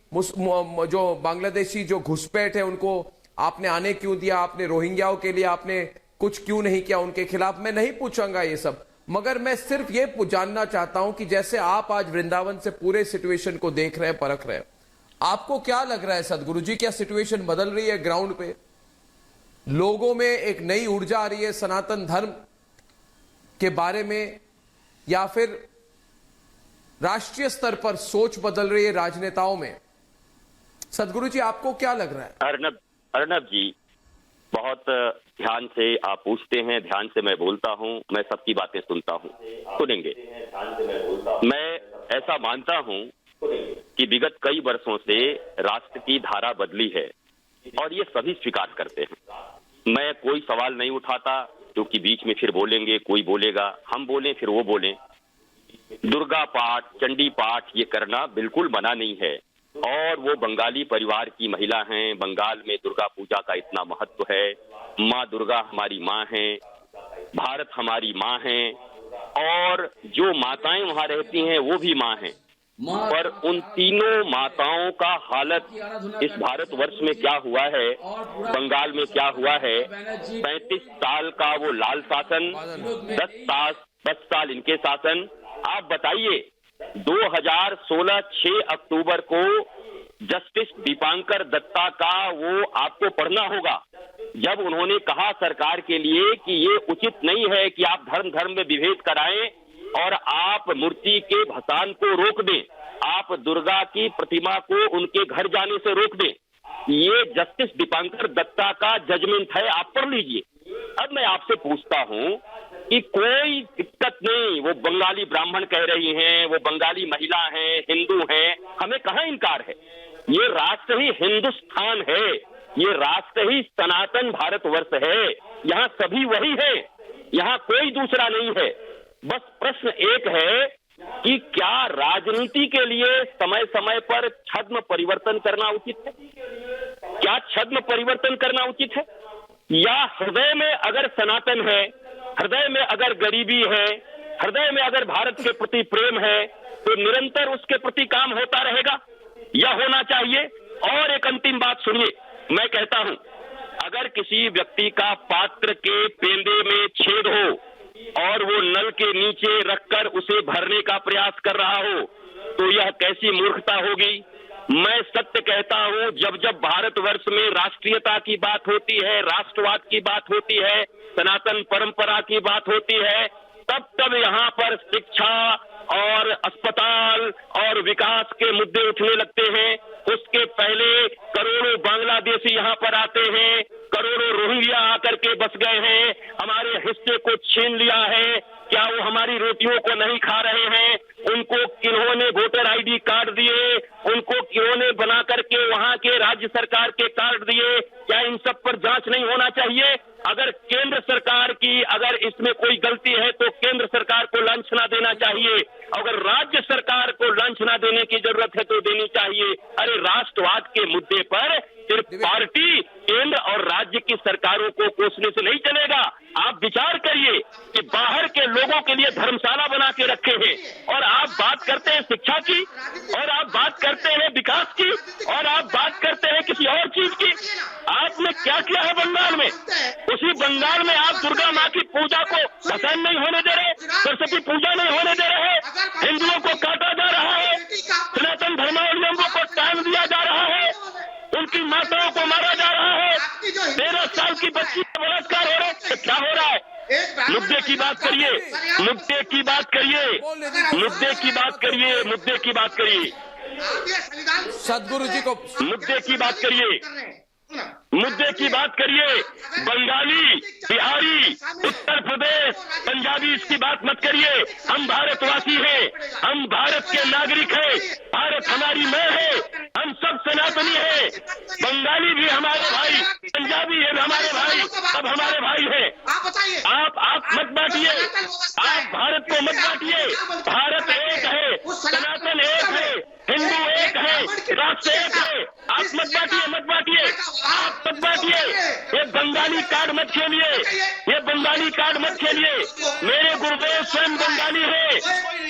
जो घुसपैठ है उनको आपने आने क्यों दिया, आपने रोहिंग्याओं के लिए आपने कुछ क्यों नहीं किया उनके खिलाफ, मैं नहीं पूछूंगा ये सब। मगर मैं सिर्फ ये जानना चाहता हूं कि जैसे आप आज वृंदावन से पूरे सिचुएशन को देख रहे हैं, परख रहे हैं, आपको क्या लग रहा है सदगुरु जी, क्या सिचुएशन बदल रही है ग्राउंड पे? लोगों में एक नई ऊर्जा आ रही है सनातन धर्म के बारे में, या फिर राष्ट्रीय स्तर पर सोच बदल रही है राजनेताओं में? सदगुरु जी आपको क्या लग रहा है? अर्नब जी, बहुत ध्यान से आप पूछते हैं, ध्यान से मैं बोलता हूं, मैं सबकी बातें सुनता हूं, सुनेंगे। मैं ऐसा मानता हूं कि विगत कई वर्षों से राष्ट्र की धारा बदली है और ये सभी स्वीकार करते हैं। मैं कोई सवाल नहीं उठाता क्योंकि बीच में फिर बोलेंगे, कोई बोलेगा, हम बोलें फिर वो बोलें। दुर्गा पाठ, चंडी पाठ ये करना बिल्कुल मना नहीं है, और वो बंगाली परिवार की महिला हैं। बंगाल में दुर्गा पूजा का इतना महत्व है। माँ दुर्गा हमारी माँ है, भारत हमारी माँ है, और जो माताएं वहां रहती हैं वो भी माँ हैं। पर उन तीनों माताओं का हालत इस भारतवर्ष में क्या हुआ है, बंगाल में क्या हुआ है। 35 साल का वो लाल शासन, 10 साल इनके शासन। आप बताइए 2016 6 अक्टूबर को जस्टिस दीपांकर दत्ता का वो आपको पढ़ना होगा, जब उन्होंने कहा सरकार के लिए कि ये उचित नहीं है कि आप धर्म धर्म में विभेद कराएं और आप मूर्ति के भसान को रोक दें, आप दुर्गा की प्रतिमा को उनके घर जाने से रोक दें। ये जस्टिस दीपांकर दत्ता का जजमेंट है, आप पढ़ लीजिए। अब मैं आपसे पूछता हूं कि कोई दिक्कत नहीं, वो बंगाली ब्राह्मण कह रही हैं, वो बंगाली महिला हैं, हिंदू हैं, हमें कहाँ इनकार है। ये राष्ट्र ही हिंदुस्तान है, ये राष्ट्र ही सनातन भारतवर्ष है, यहाँ सभी वही है, यहाँ कोई दूसरा नहीं है। बस प्रश्न एक है कि क्या राजनीति के लिए समय समय पर छद्म परिवर्तन करना उचित है? क्या छद्म परिवर्तन करना उचित है? या हृदय में अगर सनातन है, हृदय में अगर गरीबी है, हृदय में अगर भारत के प्रति प्रेम है, तो निरंतर उसके प्रति काम होता रहेगा, यह होना चाहिए। और एक अंतिम बात सुनिए, मैं कहता हूं, अगर किसी व्यक्ति का पात्र के पेंदे में छेद हो और वो नल के नीचे रखकर उसे भरने का प्रयास कर रहा हो, तो यह कैसी मूर्खता होगी। मैं सत्य कहता हूं, जब जब भारतवर्ष में राष्ट्रीयता की बात होती है, राष्ट्रवाद की बात होती है, सनातन परंपरा की बात होती है, तब तब यहाँ पर शिक्षा और अस्पताल और विकास के मुद्दे उठने लगते हैं। उसके पहले करोड़ों बांग्लादेशी यहाँ पर आते हैं, करोड़ों रोहिंग्या आकर के बस गए हैं, हमारे हिस्से को छीन लिया है। क्या वो हमारी रोटियों को नहीं खा रहे हैं? उनको किन्होंने वोटर आईडी कार्ड दिए, उनको किन्होंने बना करके वहाँ के राज्य सरकार के कार्ड दिए? क्या इन सब पर जांच नहीं होना चाहिए? अगर केंद्र सरकार की अगर इसमें कोई गलती है तो केंद्र सरकार को लांछना देना चाहिए, अगर राज्य सरकार को लांछना देने की जरूरत है तो देनी चाहिए। अरे राष्ट्रवाद के मुद्दे पर सिर्फ पार्टी, केंद्र और राज्य की सरकारों को कोसने से नहीं चलेगा। आप विचार करिए कि बाहर के लोगों के लिए धर्मशाला बना के रखे हैं और आप बात करते हैं शिक्षा की, और आप बात करते हैं विकास की, और आप बात करते हैं किसी और चीज की। आपने क्या किया है बंगाल में? उसी बंगाल में आप दुर्गा माँ की पूजा को भसान नहीं होने दे रहे, सरस्वती पूजा नहीं होने दे रहे, हिंदुओं को काटा जा रहा है, सनातन धर्मावलंबियों को टाइम दिया जा रहा है, उनकी माताओं को मारा जा रहा है, 13 साल की बच्ची का बलात्कार हो रहा है। तो क्या हो रहा है? मुद्दे की बात करिए, मुद्दे की बात करिए, मुद्दे की बात करिए, मुद्दे की बात करिए, सदगुरु जी को मुद्दे की बात करिए, मुद्दे की बात करिए। बंगाली, बिहारी, उत्तर प्रदेश, पंजाबी इसकी बात मत करिए। हम भारतवासी हैं, हम भारत के नागरिक हैं, भारत हमारी माँ है, हम सब सनातनी हैं। बंगाली भी हमारे भाई, पंजाबी है हमारे भाई, सब हमारे भाई हैं। आप मत बांटिए, आप भारत को मत बांटिए। भारत एक है, सनातन एक है, हिंदू एक है, राष्ट्र एक है। आप मत बांटिए, मत बांटिए, आप मत बांटिए। ये बंगाली कार्ड मत खेलिए, ये बंगाली कार्ड मत खेलिए। मेरे गुरुदेव स्वयं बंगाली है,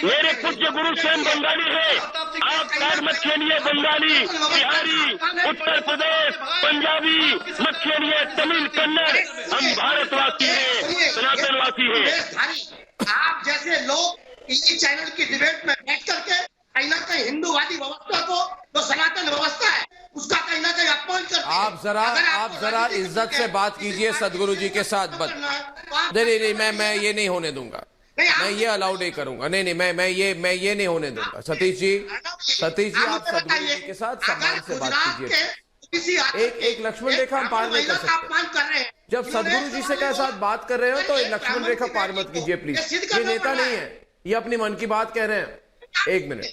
मेरे पूज्य गुरु स्वयं बंगाली है। आप कार्ड मत खेलिए, बंगाली, बिहारी, उत्तर प्रदेश, पंजाबी मत खेलिए, तमिल, कन्नड़। हम भारतवासी हैं, सनातनवासी हैं। आप जैसे लोग इसी चैनल की डिबेट में बैठ करके कहीं ना कहीं हिंदूवादी व्यवस्था को, जो सनातन व्यवस्था है, उसका कहीं ना कहीं अपमान करते हैं। आप जरा इज्जत से बात कीजिए सदगुरु जी के साथ। नहीं, मैं ये नहीं होने दूंगा, मैं ये अलाउ नहीं करूंगा। नहीं, मैं ये नहीं होने दूंगा। सतीश जी, आप सदगुरु जी के साथ सम्मान से बात कीजिए। एक लक्ष्मण रेखा हम पार नहीं कर सकते। जब सदगुरु जी से साथ बात कर रहे हो तो लक्ष्मण रेखा पार मत कीजिए प्लीज। ये नेता नहीं है, ये अपनी मन की बात कह रहे हैं। एक मिनट,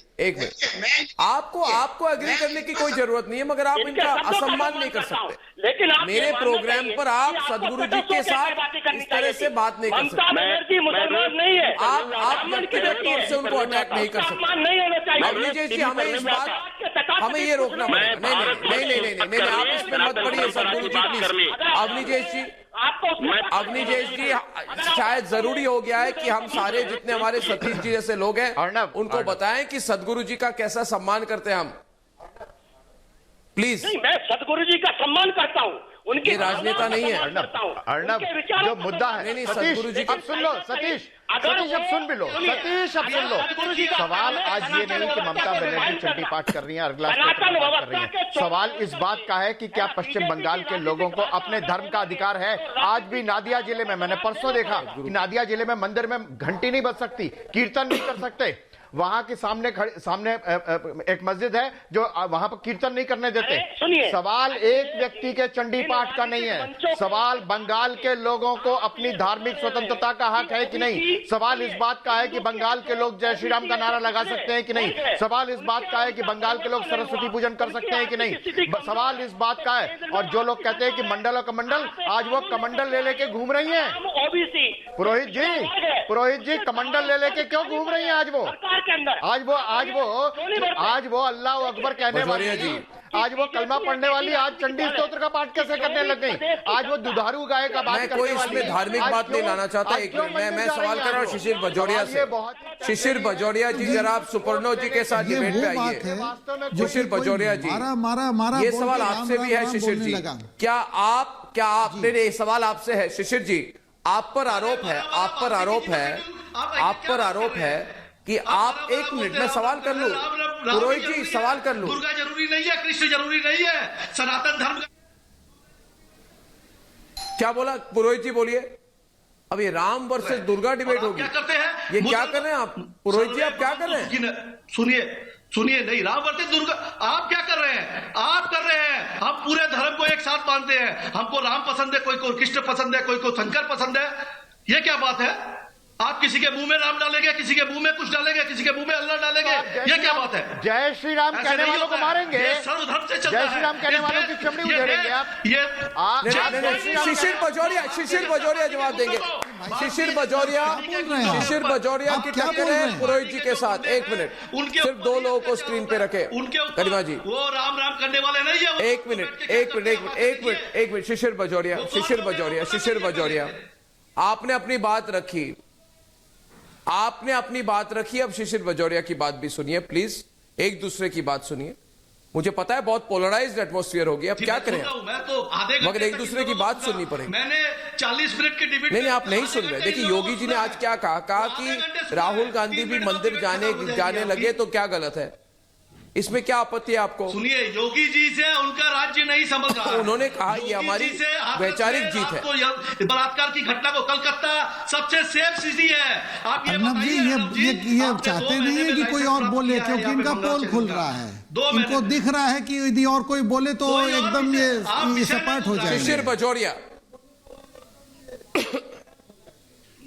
आपको एग्री करने की कोई जरूरत नहीं है, मगर आप इनका असम्मान नहीं कर सकते। लेकिन मेरे प्रोग्राम पर आप सदगुरु जी के साथ इस तरह से बात नहीं कर सकते। मुसलमान नहीं है, आप व्यक्तिगत तौर से उनको अटैक नहीं कर सकते। हमें इस बात, हमें ये रोकना पड़ेगा। नहीं, नहीं, आप इसमें मत पड़िए सदगुरु जी प्लीज। अग्निजेश जी शायद जरूरी हो गया है कि हम सारे जितने हमारे सतीश जी जैसे लोग हैं उनको बताएं कि सदगुरु जी का कैसा सम्मान करते हैं हम। प्लीज। मैं सदगुरु जी का सम्मान करता हूँ, उनके राजनेता नहीं है अर्णब, जो मुद्दा है नहीं, सतीश सदगुरु जी अब सुन लो, सतीश अब सुन भी लो, सतीश अब सुन लो। सवाल आज ये नहीं कि ममता बनर्जी चंडी पाठ कर रही है, अगला कर रही है। सवाल इस बात का है कि क्या पश्चिम बंगाल के लोगों को अपने धर्म का अधिकार है? आज भी नादिया जिले में, मैंने परसों देखा कि नादिया जिले में मंदिर में घंटी नहीं बज सकती, कीर्तन नहीं कर सकते। वहां के सामने एक मस्जिद है जो वहां पर कीर्तन नहीं करने देते। सवाल एक व्यक्ति के चंडी पाठ का नहीं है, सवाल बंगाल के लोगों को अपनी धार्मिक स्वतंत्रता का हक है कि नहीं। सवाल इस बात का है कि बंगाल के लोग जय श्री राम का नारा लगा सकते हैं कि नहीं। सवाल इस बात का है कि बंगाल के लोग सरस्वती पूजन कर सकते हैं कि नहीं। सवाल इस बात का है। और जो लोग कहते हैं कि मंडल और कमंडल, आज वो कमंडल ले लेके घूम रही है। पुरोहित जी कमंडल ले लेके क्यों घूम रही है आज वो अल्लाह अकबर कहने वाली जी, आज वो कलमा पढ़ने वाली आज चंडी स्तोत्र का पाठ कैसे करने लग गई? आज वो दुधारू गाय का बात करने वाली। मैं कोई इसमें धार्मिक बात नहीं लाना चाहता। एक मिनट, मैं सवाल कर रहा हूँ शिशिर बजोरिया से। शिशिर बजोरिया जी जरा आप सुपर्णो जी के साथ डिबेट पे आइए। शिशिर बजोरिया जी, ये सवाल आपसे भी है शिशिर जी। क्या आपने सवाल आपसे है शिशिर जी, आप पर आरोप है कि आप, एक मिनट में सवाल कर लूं, पुरोहित जी सवाल कर लूं। दुर्गा जरूरी नहीं है, कृष्ण जरूरी नहीं है, सनातन धर्म का क्या बोला पुरोहित जी? बोलिए। अब ये राम वर्सेस दुर्गा डिबेट होगी, क्या करते हैं? ये क्या कर रहे हैं आप पुरोहित जी? आप क्या कर रहे हैं? सुनिए नहीं, राम वर्सेस दुर्गा आप क्या कर रहे हैं? हम पूरे धर्म को एक साथ मानते हैं। हमको राम पसंद है, कोई को कृष्ण पसंद है, कोई को शंकर पसंद है। ये क्या बात है? आप किसी के मुंह में राम डालेंगे, किसी के मुंह में कुछ डालेंगे, किसी के मुंह में अल्लाह डालेंगे। ये क्या बात है? जय श्री राम कहने वालों को मारेंगे, सर्वधर्म से जय श्री राम कहने वालों की चमड़ी उधेड़ेंगे आप। शिशिर बजोरिया जवाब देंगे। शिशिर बजोरिया की टक्कर है पुरोहित जी के साथ। एक मिनट, सिर्फ दो लोगों को स्क्रीन पे रखे। गरिमा जी, वो राम करने वाले नहीं है। एक मिनट, शिशिर बजोरिया, आपने अपनी बात रखी, अब शिशिर बजोरिया की बात भी सुनिए प्लीज। एक दूसरे की बात सुनिए। मुझे पता है बहुत पोलराइज्ड एटमॉस्फेयर हो गया, अब क्या करें? मगर एक दूसरे की बात सुननी पड़ेगी। मैंने 40 मिनट की डिबेट नहीं, आप नहीं सुन रहे। देखिए योगी जी ने आज क्या कहा कि राहुल गांधी भी मंदिर जाने लगे तो क्या गलत है? इसमें क्या आपत्ति है आपको? सुनिए, योगी जी से उनका राज्य नहीं समझ रहा। उन्होंने कहा ये हमारी वैचारिक जीत है। बलात्कार की घटना को कलकत्ता सबसे सेफ सिटी है। आप ये चाहते नहीं है कि कोई और बोले, क्योंकि इनका पोल खुल रहा है। इनको दिख रहा है कि यदि और कोई बोले तो एकदम ये सपाट हो जाएगा। शिशिर बजोरिया,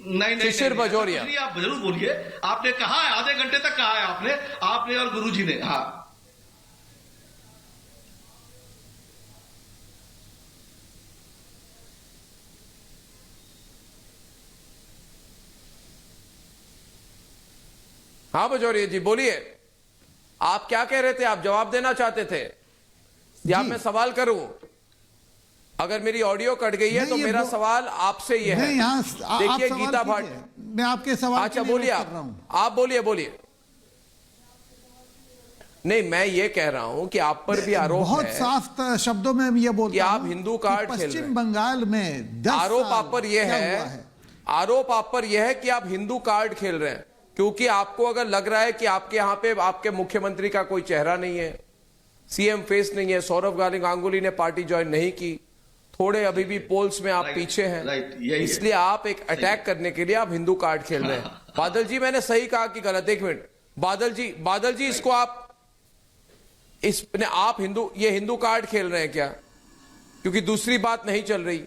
नहीं, शिशिर बजोरिया, आप जरूर बोलिए। आपने कहा है, आधे घंटे तक कहा है आपने और गुरुजी ने। हाँ बजोरिया जी बोलिए, आप क्या कह रहे थे? आप जवाब देना चाहते थे या मैं सवाल करूं? अगर मेरी ऑडियो कट गई है तो मेरा सवाल आपसे ये है। देखिए गीता भाट, मैं आपके सवाल, अच्छा बोलिए, आप बोलिए। नहीं, मैं ये कह रहा हूं कि आप पर भी आरोप है, बहुत साफ शब्दों में ये बोलता कि आप हिंदू कार्ड खेल रहे हैं। पश्चिम बंगाल में आरोप आप पर यह है कि आप हिंदू कार्ड खेल रहे हैं, क्योंकि आपको अगर लग रहा है कि आपके यहां पे आपके मुख्यमंत्री का कोई चेहरा नहीं है, सीएम फेस नहीं है, सौरभ गांगुली ने पार्टी ज्वाइन नहीं की, थोड़े अभी भी पोल्स में आप पीछे हैं, इसलिए आप एक अटैक करने के लिए आप हिंदू कार्ड खेल रहे हैं। बादल जी, मैंने सही कहा कि गलत? एक मिनट, बादल जी इसको आप हिंदू कार्ड खेल रहे हैं क्या? क्योंकि दूसरी बात नहीं चल रही।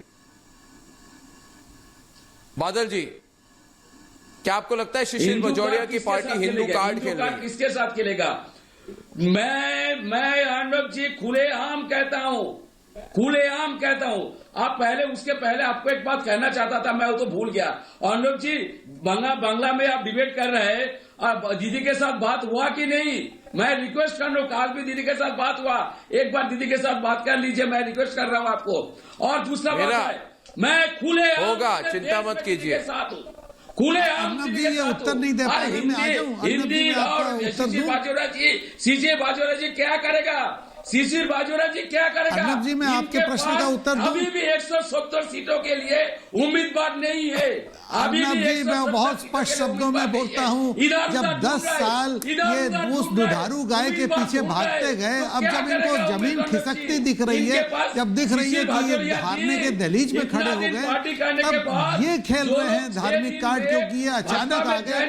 बादल जी, क्या आपको लगता है शिशिर बजोरिया की पार्टी हिंदू कार्ड खेल रही है? किसके साथ खेलेगा? मैं अर्णब जी खुलेआम कहता हूं। आप उसके पहले आपको एक बात कहना चाहता था, मैं वो तो भूल गया। अर्णब जी, बांग्ला में आप डिबेट कर रहे हैं, दीदी के साथ बात हुआ कि नहीं? मैं रिक्वेस्ट कर रहा हूँ, आज भी दीदी के साथ बात हुआ, एक बार दीदी के साथ बात कर लीजिए, मैं रिक्वेस्ट कर रहा हूँ आपको। और दूसरा बात है, मैं खुले होगा, चिंता मत कीजिए, खुले ये उत्तर नहीं दे पाएंगे। मैं आ जाऊं, हिंदी और सीजे बाजोरा जी क्या करेगा? शिशिर बाजोरा जी क्या करेगा? अर्नब जी, मैं आपके प्रश्न का उत्तर दूं? अभी भी 170 सीटों के लिए उम्मीदवार नहीं है। अर्नब जी, मैं बहुत स्पष्ट शब्दों में बोलता हूँ, जब 10 साल ये उस दुधारू गाय के पीछे भागते गए, अब जब इनको जमीन खिसकती दिख रही है, जब दिख रही है कि ये हारने के दहलीज में खड़े हो गए, तब ये खेल रहे हैं धार्मिक कार्ड, क्योंकि ये अचानक आ गए।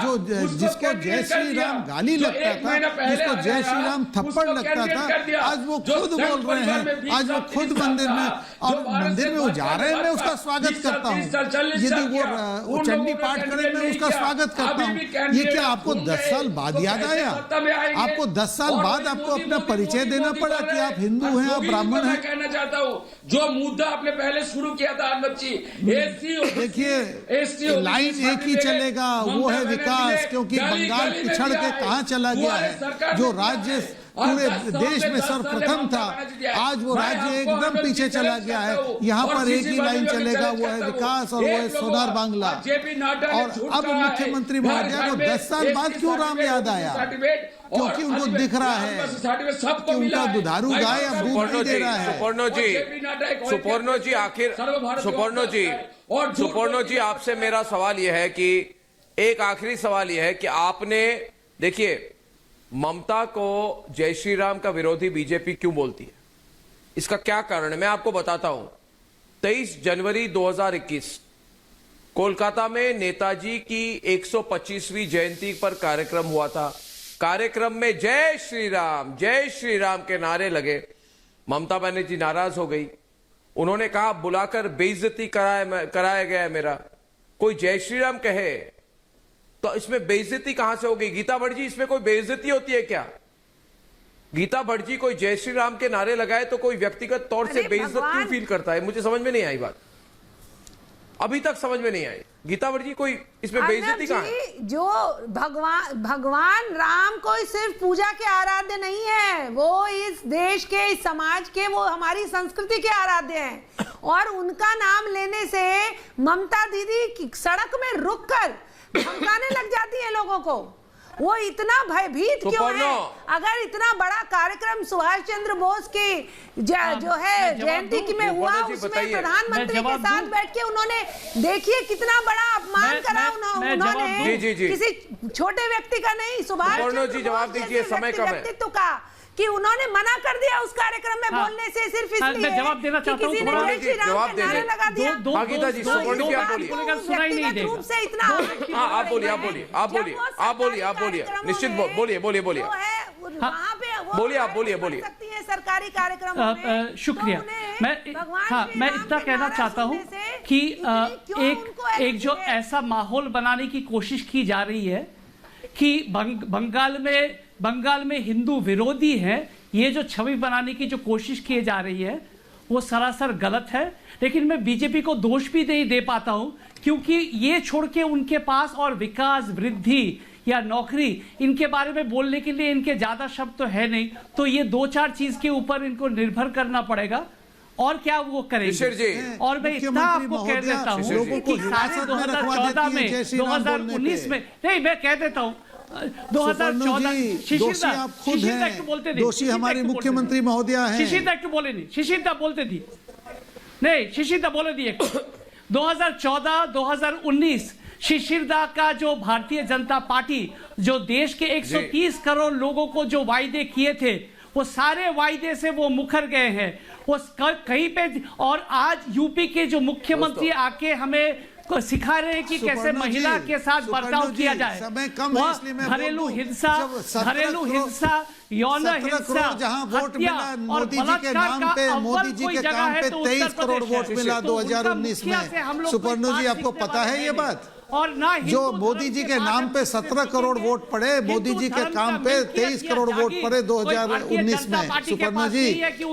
जो जिसको जय श्री राम गाली लगता था, जिसको जय श्री राम थप्पड़ लगता था, आज वो खुद बोल रहे हैं, आज वो खुद मंदिर में, और मंदिर में वो जा रहे हैं, मैं उसका स्वागत करता हूँ। यदि वो चंडी पाठ करें, मैं उसका स्वागत करता हूँ। ये क्या आपको 10 साल बाद याद आया? आपको 10 साल बाद आपको अपना परिचय देना पड़ा कि आप हिंदू हैं, आप ब्राह्मण हैं? कहना चाहता हूँ, जो मुद्दा आपने पहले शुरू किया था अर्नब जी, देखिए लाइन एक ही चलेगा, वो है विकास, क्योंकि बंगाल पिछड़ के कहाँ चला गया है। जो राज्य पूरे देश में सर्वप्रथम था, आज वो राज्य एकदम पीछे चला गया है। यहाँ पर एक ही लाइन चलेगा, वो है विकास, और वो है सोनार बांग्ला। और अब मुख्यमंत्री महोदय को 10 साल बाद क्यों राम याद आया? क्योंकि उनको दिख रहा है कि उनका दुधारू गाय अब दूध नहीं दे रहा है। सुपर्णो जी, आखिर सुपर्णो जी, आपसे मेरा सवाल यह है कि एक आखिरी सवाल यह है कि आपने, देखिए, ममता को जय श्री राम का विरोधी बीजेपी क्यों बोलती है? इसका क्या कारण है? मैं आपको बताता हूं। 23 जनवरी 2021 कोलकाता में नेताजी की 125वीं जयंती पर कार्यक्रम हुआ था। कार्यक्रम में जय श्री राम के नारे लगे। ममता बनर्जी नाराज हो गई। उन्होंने कहा, बुलाकर बेइज्जती कराया गया है मेरा। कोई जय श्री राम कहे तो इसमें बेइज्जती कहां से होगी? गीता भट्ट जी, इसमें कोई बेइज्जती होती है क्या? गीता भट्ट जी कोई जय श्री राम के नारे लगाए तो कोई व्यक्तिगत तौर से बेइज्जत क्यों फील करता है? मुझे समझ में नहीं आई बात, अभी तक समझ में नहीं आई। गीता भट्ट जी, कोई इसमें बेइज्जती कहां है? जो भगवान राम कोई सिर्फ पूजा के आराध्य नहीं है, वो इस देश के, इस समाज के, वो हमारी संस्कृति के आराध्य हैं। और उनका नाम लेने से ममता दीदी सड़क में रुक कर धमकाने लग जाती है लोगों को। वो इतना भयभीत क्यों है? अगर इतना बड़ा कार्यक्रम सुभाष चंद्र बोस की जो है जयंती की में हुआ, उसमें प्रधानमंत्री के साथ बैठ के उन्होंने, देखिए कितना बड़ा अपमान करा उन्होंने, किसी छोटे व्यक्ति का नहीं, सुभाष चंद्र बोस जवाब दीजिए, समय कम है, व्यक्तित्व का, कि उन्होंने मना कर दिया उस कार्यक्रम में बोलने से, सिर्फ इसलिए जवाब देना चाहता हूं। जवाब दे लगा दिया। गीता जी, सुपर्णो जी, आप बोलिए। सुनाई नहीं देगा। रूप से इतना आप बोलिए, निश्चित बोलिए। बोलिए। सरकारी कार्यक्रम। शुक्रिया। मैं इतना कहना चाहता हूं कि एक जो ऐसा माहौल बनाने की कोशिश की जा रही है कि बंगाल में हिंदू विरोधी हैं, ये जो छवि बनाने की जो कोशिश की जा रही है वो सरासर गलत है। लेकिन मैं बीजेपी को दोष भी नहीं दे पाता हूं, क्योंकि ये छोड़ के उनके पास और विकास, वृद्धि या नौकरी, इनके बारे में बोलने के लिए इनके ज्यादा शब्द तो है नहीं। तो ये 2-4 चीज के ऊपर इनको निर्भर करना पड़ेगा, और क्या वो करेंगे। और मैं इतना आपको कह देता हूं कि 2014 में, 2019 में, नहीं, मैं कह देता हूं 2014 दोषी हमारी मुख्यमंत्री महोदया हैं। शिशिरदा बोलते थी नहीं, शिशिरदा बोले दिए। 2014-2019 शिशिरदा का जो भारतीय जनता पार्टी, जो देश के 130 करोड़ लोगों को जो वायदे किए थे, वो सारे वायदे से वो मुकर गए हैं। वो कहीं पे, और आज यूपी के जो मुख्यमंत्री आके हमें सिखा रहे हैं कि कैसे महिला के साथ बर्ताव किया जाए। घरेलू हिंसा, यौन हिंसा, जहां वोट मिला मोदी जी के नाम पे, मोदी जी के काम पे 23 करोड़ वोट मिला 2019 में। सुपर्णो जी, आपको पता है ये बात? और ना जो मोदी जी के नाम पे 17 करोड़ वोट पड़े, मोदी जी के काम पे 23 करोड़ वोट पड़े 2019 में। सुपर्णा जी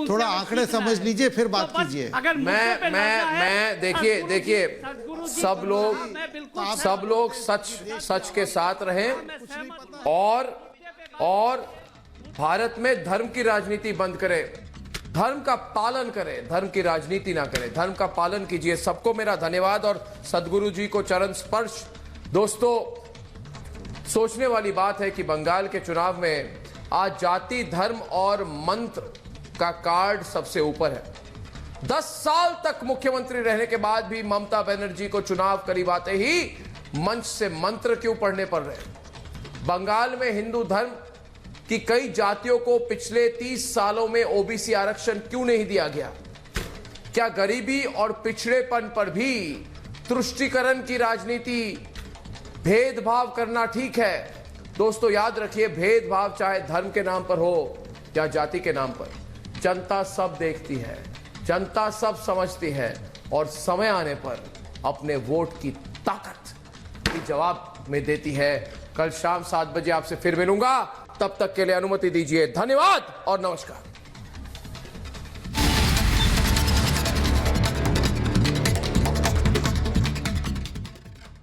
थोड़ा आंकड़े समझ लीजिए फिर बात कीजिए। मैं देखिए सब लोग सच के साथ रहें और भारत में धर्म की राजनीति बंद करें, धर्म का पालन करें, धर्म की राजनीति ना करें, धर्म का पालन कीजिए। सबको मेरा धन्यवाद और सदगुरु जी को चरण स्पर्श। दोस्तों, सोचने वाली बात है कि बंगाल के चुनाव में आज जाति, धर्म और मंत्र का कार्ड सबसे ऊपर है। 10 साल तक मुख्यमंत्री रहने के बाद भी ममता बनर्जी को चुनाव करीब आते ही मंच से मंत्र क्यों पढ़ने पड़ रहे? बंगाल में हिंदू धर्म कि कई जातियों को पिछले 30 सालों में ओबीसी आरक्षण क्यों नहीं दिया गया? क्या गरीबी और पिछड़ेपन पर भी तुष्टीकरण की राजनीति, भेदभाव करना ठीक है? दोस्तों याद रखिए, भेदभाव चाहे धर्म के नाम पर हो या जाति के नाम पर, जनता सब देखती है, जनता सब समझती है और समय आने पर अपने वोट की ताकत की जवाब में देती है। कल शाम 7 बजे आपसे फिर मिलूंगा, तब तक के लिए अनुमति दीजिए। धन्यवाद और नमस्कार।